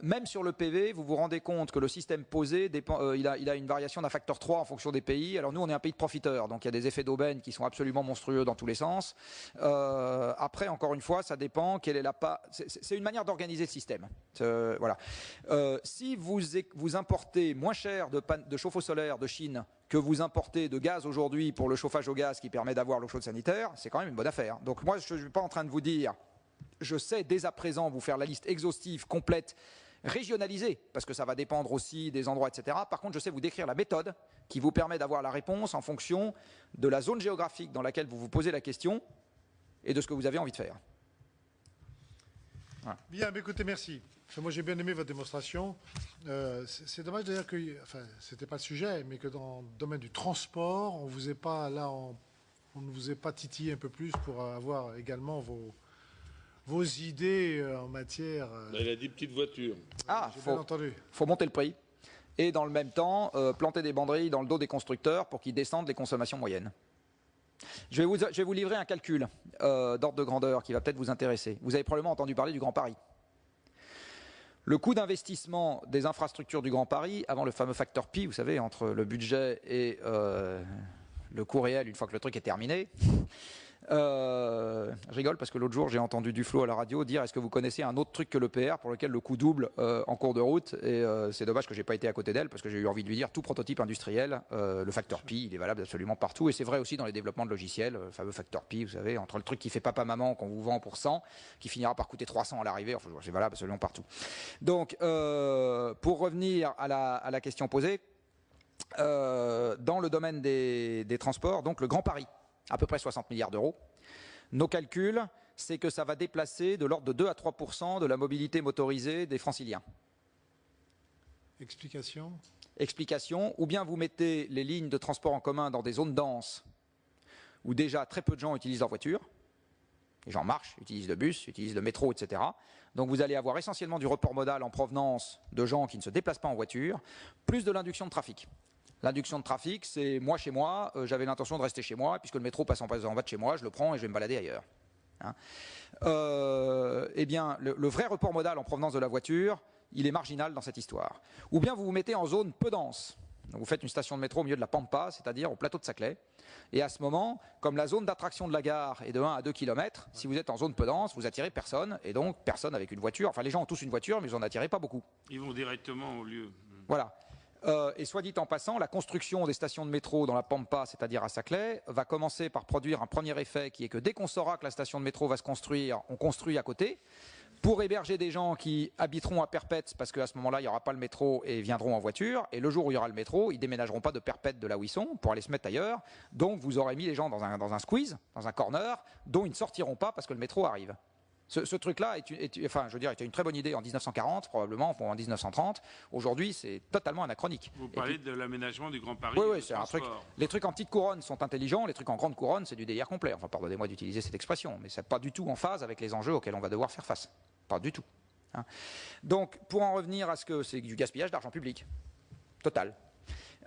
Même sur le PV, vous vous rendez compte que le système posé, dépend, il a une variation d'un facteur 3 en fonction des pays. Alors nous, on est un pays de profiteurs, donc il y a des effets d'aubaine qui sont absolument monstrueux dans tous les sens. Après, encore une fois, ça dépend quelle est la part. C'est une manière d'organiser le système. Voilà. Si vous importez moins cher de chauffe-eau solaire de Chine que vous importez de gaz aujourd'hui pour le chauffage au gaz qui permet d'avoir l'eau chaude sanitaire, c'est quand même une bonne affaire. Donc moi, je ne suis pas en train de vous dire, je sais dès à présent vous faire la liste exhaustive, complète, régionalisée, parce que ça va dépendre aussi des endroits, etc. Par contre, je sais vous décrire la méthode qui vous permet d'avoir la réponse en fonction de la zone géographique dans laquelle vous vous posez la question et de ce que vous avez envie de faire. Voilà. Bien, mais écoutez, merci. Enfin, moi, j'ai bien aimé votre démonstration. C'est dommage d'ailleurs que, enfin, c'était pas le sujet, mais que dans le domaine du transport, on vous ait pas là, on ne vous ait pas titillé un peu plus pour avoir également vos idées en matière. Il a dit petite voiture. Ah, faut monter le prix et dans le même temps planter des banderilles dans le dos des constructeurs pour qu'ils descendent les consommations moyennes. Je vais vous livrer un calcul d'ordre de grandeur qui va peut-être vous intéresser. Vous avez probablement entendu parler du Grand Paris. Le coût d'investissement des infrastructures du Grand Paris, avant le fameux facteur Pi, vous savez, entre le budget et le coût réel une fois que le truc est terminé. Je rigole parce que l'autre jour j'ai entendu Duflo à la radio dire est-ce que vous connaissez un autre truc que l'EPR pour lequel le coût double en cours de route, et c'est dommage que j'ai pas été à côté d'elle parce que j'ai eu envie de lui dire tout prototype industriel, le facteur Pi il est valable absolument partout, et c'est vrai aussi dans les développements de logiciels, le fameux facteur Pi, vous savez, entre le truc qui fait papa maman qu'on vous vend pour 100 qui finira par coûter 300 à l'arrivée, enfin, c'est valable absolument partout. Donc pour revenir à la question posée, dans le domaine des transports, donc le Grand Paris, à peu près 60 milliards d'euros. Nos calculs, c'est que ça va déplacer de l'ordre de 2 à 3% de la mobilité motorisée des franciliens. Explication, ou bien vous mettez les lignes de transport en commun dans des zones denses où déjà très peu de gens utilisent leur voiture. Les gens marchent, utilisent le bus, utilisent le métro, etc. Donc vous allez avoir essentiellement du report modal en provenance de gens qui ne se déplacent pas en voiture, plus de l'induction de trafic. L'induction de trafic, c'est moi chez moi, j'avais l'intention de rester chez moi, puisque le métro passe en bas de chez moi, je le prends et je vais me balader ailleurs. hein. Eh bien, le vrai report modal en provenance de la voiture, il est marginal dans cette histoire. Ou bien vous vous mettez en zone peu dense. Donc vous faites une station de métro au milieu de la Pampa, c'est-à-dire au plateau de Saclay. Et à ce moment, comme la zone d'attraction de la gare est de 1 à 2 km, si vous êtes en zone peu dense, vous attirez personne, et donc personne avec une voiture. Enfin, les gens ont tous une voiture, mais vous n'en attirez pas beaucoup. Ils vont directement au lieu. Voilà. Et soit dit en passant, la construction des stations de métro dans la Pampa, c'est-à-dire à Saclay, va commencer par produire un premier effet qui est que dès qu'on saura que la station de métro va se construire, on construit à côté, pour héberger des gens qui habiteront à Perpète, parce qu'à ce moment-là, il n'y aura pas le métro et viendront en voiture. Et le jour où il y aura le métro, ils déménageront pas de Perpète de là où ils sont pour aller se mettre ailleurs. Donc vous aurez mis les gens dans un squeeze, dans un corner, dont ils ne sortiront pas parce que le métro arrive. Ce truc-là était une très bonne idée en 1940, probablement, en 1930. Aujourd'hui, c'est totalement anachronique. Vous parlez de l'aménagement du Grand Paris. Oui, c'est un truc. Les trucs en petite couronne sont intelligents, les trucs en grande couronne, c'est du délire complet. Enfin, pardonnez-moi d'utiliser cette expression, mais c'est pas du tout en phase avec les enjeux auxquels on va devoir faire face. Pas du tout. Hein. Donc, pour en revenir à ce que c'est du gaspillage d'argent public, total.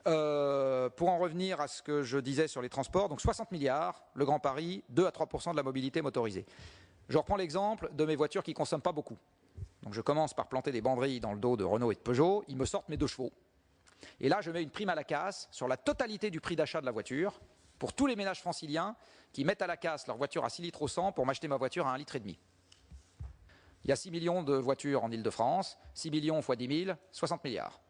Pour en revenir à ce que je disais sur les transports, donc 60 milliards, le Grand Paris, 2 à 3% de la mobilité motorisée. Je reprends l'exemple de mes voitures qui ne consomment pas beaucoup. Donc je commence par planter des banderilles dans le dos de Renault et de Peugeot, ils me sortent mes 2 chevaux. Et là, je mets une prime à la casse sur la totalité du prix d'achat de la voiture pour tous les ménages franciliens qui mettent à la casse leur voiture à 6 litres au 100 pour m'acheter ma voiture à 1,5 litre. Il y a 6 millions de voitures en Ile-de-France, 6 millions x 10 000, 60 milliards.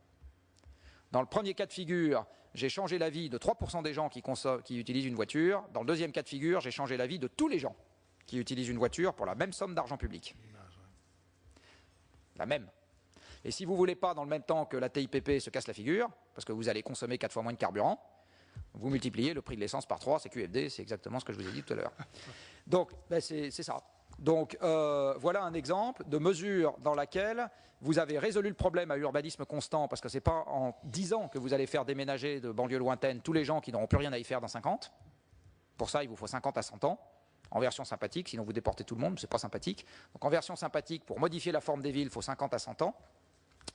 Dans le premier cas de figure, j'ai changé la vie de 3% des gens qui utilisent une voiture. Dans le deuxième cas de figure, j'ai changé la vie de tous les gens qui utilisent une voiture pour la même somme d'argent public. La même. Et si vous ne voulez pas, dans le même temps que la TIPP se casse la figure, parce que vous allez consommer 4 fois moins de carburant, vous multipliez le prix de l'essence par 3, c'est QFD, c'est exactement ce que je vous ai dit tout à l'heure. Donc, c'est ça. Donc, voilà un exemple de mesure dans laquelle vous avez résolu le problème à urbanisme constant, parce que ce n'est pas en 10 ans que vous allez faire déménager de banlieues lointaines tous les gens qui n'auront plus rien à y faire dans 50. Pour ça, il vous faut 50 à 100 ans. En version sympathique, sinon vous déportez tout le monde, c'est pas sympathique. Donc en version sympathique, pour modifier la forme des villes, il faut 50 à 100 ans.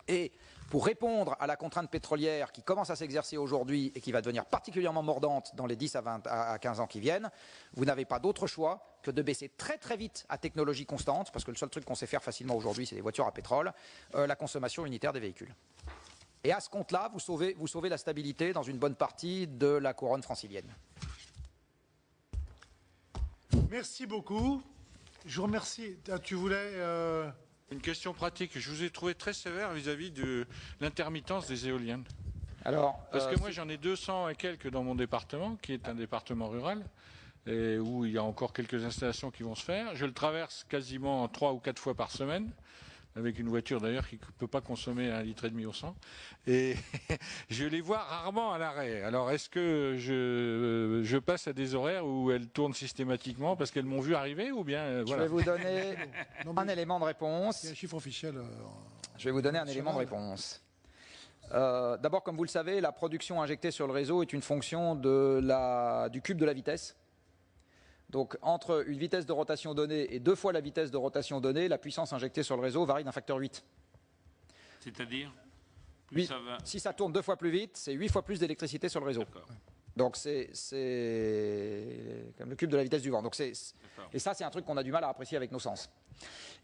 Et pour répondre à la contrainte pétrolière qui commence à s'exercer aujourd'hui et qui va devenir particulièrement mordante dans les 10 à 15 ans qui viennent, vous n'avez pas d'autre choix que de baisser très très vite à technologie constante, parce que le seul truc qu'on sait faire facilement aujourd'hui, c'est les voitures à pétrole, la consommation unitaire des véhicules. Et à ce compte-là, vous sauvez la stabilité dans une bonne partie de la couronne francilienne. Merci beaucoup. Je vous remercie. Tu voulais... Une question pratique. Je vous ai trouvé très sévère vis-à-vis de l'intermittence des éoliennes. Alors, parce que moi, j'en ai 200 et quelques dans mon département, qui est un département rural, et où il y a encore quelques installations qui vont se faire. Je le traverse quasiment 3 ou 4 fois par semaine, avec une voiture d'ailleurs qui ne peut pas consommer 1,5 litre au 100. Et je les vois rarement à l'arrêt. Alors est-ce que je passe à des horaires où elles tournent systématiquement parce qu'elles m'ont vu arriver ou bien voilà. Je vais vous donner un élément de réponse. Il y a un chiffre officiel. Je vais vous donner un élément de réponse. D'abord, comme vous le savez, la production injectée sur le réseau est une fonction du cube de la vitesse. Donc, entre une vitesse de rotation donnée et 2 fois la vitesse de rotation donnée, la puissance injectée sur le réseau varie d'un facteur 8. C'est-à-dire si ça tourne 2 fois plus vite, c'est 8 fois plus d'électricité sur le réseau. Donc, c'est comme le cube de la vitesse du vent. Donc, et ça, c'est un truc qu'on a du mal à apprécier avec nos sens.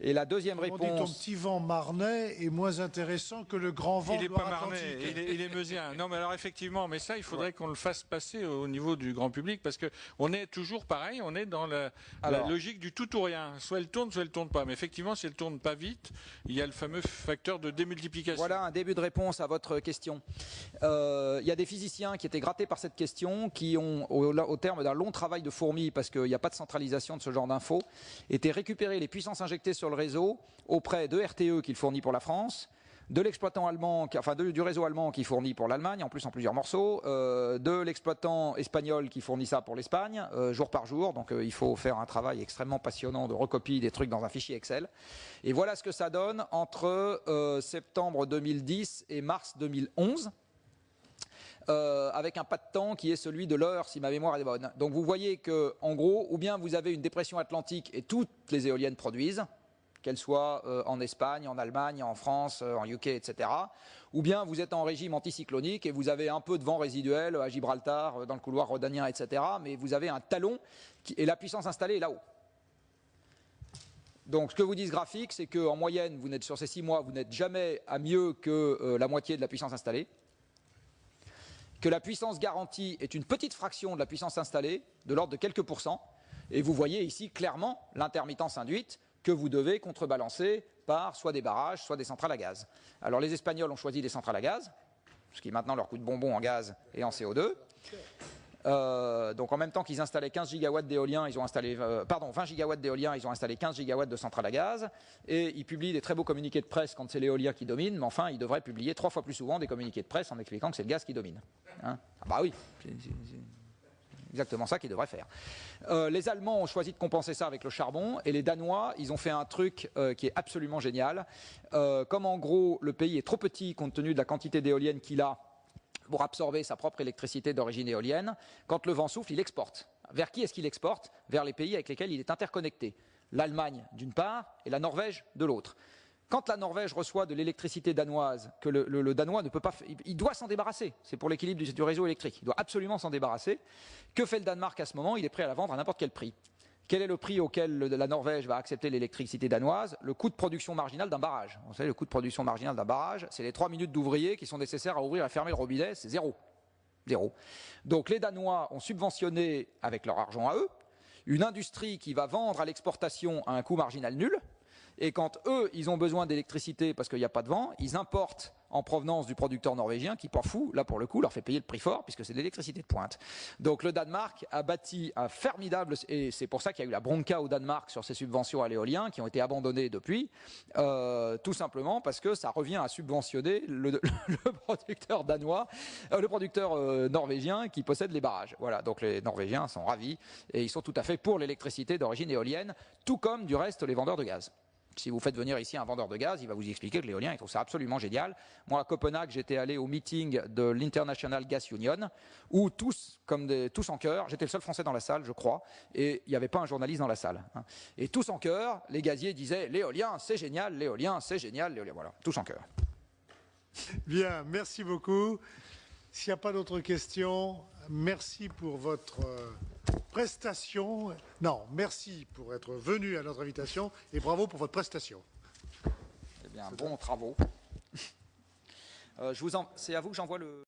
Et la deuxième réponse... On dit ton petit vent marnais est moins intéressant que le grand vent de Loire-Atlantique. Il est meusien. Non, mais alors effectivement, mais ça, il faudrait qu'on le fasse passer au niveau du grand public, parce qu'on est toujours pareil, on est dans la logique du tout ou rien. Soit elle tourne pas. Mais effectivement, si elle tourne pas vite, il y a le fameux facteur de démultiplication. Voilà un début de réponse à votre question. Il y a des physiciens qui étaient grattés par cette question, qui ont, au terme d'un long travail de fourmi, parce qu'il n'y a pas de centralisation de ce genre d'infos, été récupérer les puissances injectées sur le réseau auprès de RTE qui le fournit pour la France, de l'exploitant allemand, du réseau allemand qui fournit pour l'Allemagne, en plus en plusieurs morceaux, de l'exploitant espagnol qui fournit ça pour l'Espagne, jour par jour. Donc il faut faire un travail extrêmement passionnant de recopie des trucs dans un fichier Excel. Et voilà ce que ça donne entre septembre 2010 et mars 2011. Avec un pas de temps qui est celui de l'heure, si ma mémoire est bonne. Donc vous voyez que, en gros, ou bien vous avez une dépression atlantique et toutes les éoliennes produisent, qu'elles soient en Espagne, en Allemagne, en France, en UK, etc. Ou bien vous êtes en régime anticyclonique et vous avez un peu de vent résiduel à Gibraltar, dans le couloir rhodanien, etc. Mais vous avez un talon et la puissance installée est là-haut. Donc ce que vous dit ce graphique, c'est qu'en moyenne, vous n'êtes sur ces 6 mois, vous n'êtes jamais à mieux que la moitié de la puissance installée, que la puissance garantie est une petite fraction de la puissance installée, de l'ordre de quelques pourcents, et vous voyez ici clairement l'intermittence induite que vous devez contrebalancer par soit des barrages, soit des centrales à gaz. Alors les Espagnols ont choisi des centrales à gaz, ce qui maintenant leur coûte bonbon en gaz et en CO2. Donc en même temps qu'ils installaient 15 gigawatts d'éolien, ils ont installé 20 gigawatts d'éolien, ils ont installé 15 gigawatts de centrales à gaz, et ils publient des très beaux communiqués de presse quand c'est l'éolien qui domine, mais enfin ils devraient publier 3 fois plus souvent des communiqués de presse en expliquant que c'est le gaz qui domine. Hein, ah bah oui, c'est exactement ça qu'ils devraient faire. Les Allemands ont choisi de compenser ça avec le charbon, et les Danois, ils ont fait un truc qui est absolument génial. Comme en gros le pays est trop petit compte tenu de la quantité d'éoliennes qu'il a pour absorber sa propre électricité d'origine éolienne, quand le vent souffle, il exporte. Vers qui est-ce qu'il exporte? Vers les pays avec lesquels il est interconnecté. L'Allemagne d'une part et la Norvège de l'autre. Quand la Norvège reçoit de l'électricité danoise, que le Danois ne peut pas, il doit s'en débarrasser, c'est pour l'équilibre du réseau électrique, il doit absolument s'en débarrasser. Que fait le Danemark à ce moment? Il est prêt à la vendre à n'importe quel prix. Quel est le prix auquel la Norvège va accepter l'électricité danoise? Le coût de production marginal d'un barrage. Vous savez, le coût de production marginal d'un barrage, c'est les 3 minutes d'ouvrier qui sont nécessaires à ouvrir et à fermer le robinet, c'est zéro. Zéro. Donc les Danois ont subventionné, avec leur argent à eux, une industrie qui va vendre à l'exportation à un coût marginal nul, et quand eux, ils ont besoin d'électricité parce qu'il n'y a pas de vent, ils importent en provenance du producteur norvégien qui, pas fou, là pour le coup, leur fait payer le prix fort puisque c'est de l'électricité de pointe. Donc le Danemark a bâti un formidable, et c'est pour ça qu'il y a eu la bronca au Danemark sur ces subventions à l'éolien qui ont été abandonnées depuis, tout simplement parce que ça revient à subventionner le producteur danois, le producteur norvégien qui possède les barrages. Voilà, donc les Norvégiens sont ravis et ils sont tout à fait pour l'électricité d'origine éolienne, tout comme du reste les vendeurs de gaz. Si vous faites venir ici un vendeur de gaz, il va vous expliquer que l'éolien, il trouve ça absolument génial. Moi, à Copenhague, j'étais allé au meeting de l'International Gas Union, où tous en chœur, j'étais le seul Français dans la salle, je crois, et il n'y avait pas un journaliste dans la salle. Hein. Et tous en chœur, les gaziers disaient « l'éolien, c'est génial, l'éolien, c'est génial, l'éolien ». Voilà, tous en chœur. Bien, merci beaucoup. S'il n'y a pas d'autres questions, merci pour votre prestation. Non, merci pour être venu à notre invitation et bravo pour votre prestation. Eh bien, bons travaux. C'est à vous que j'envoie le...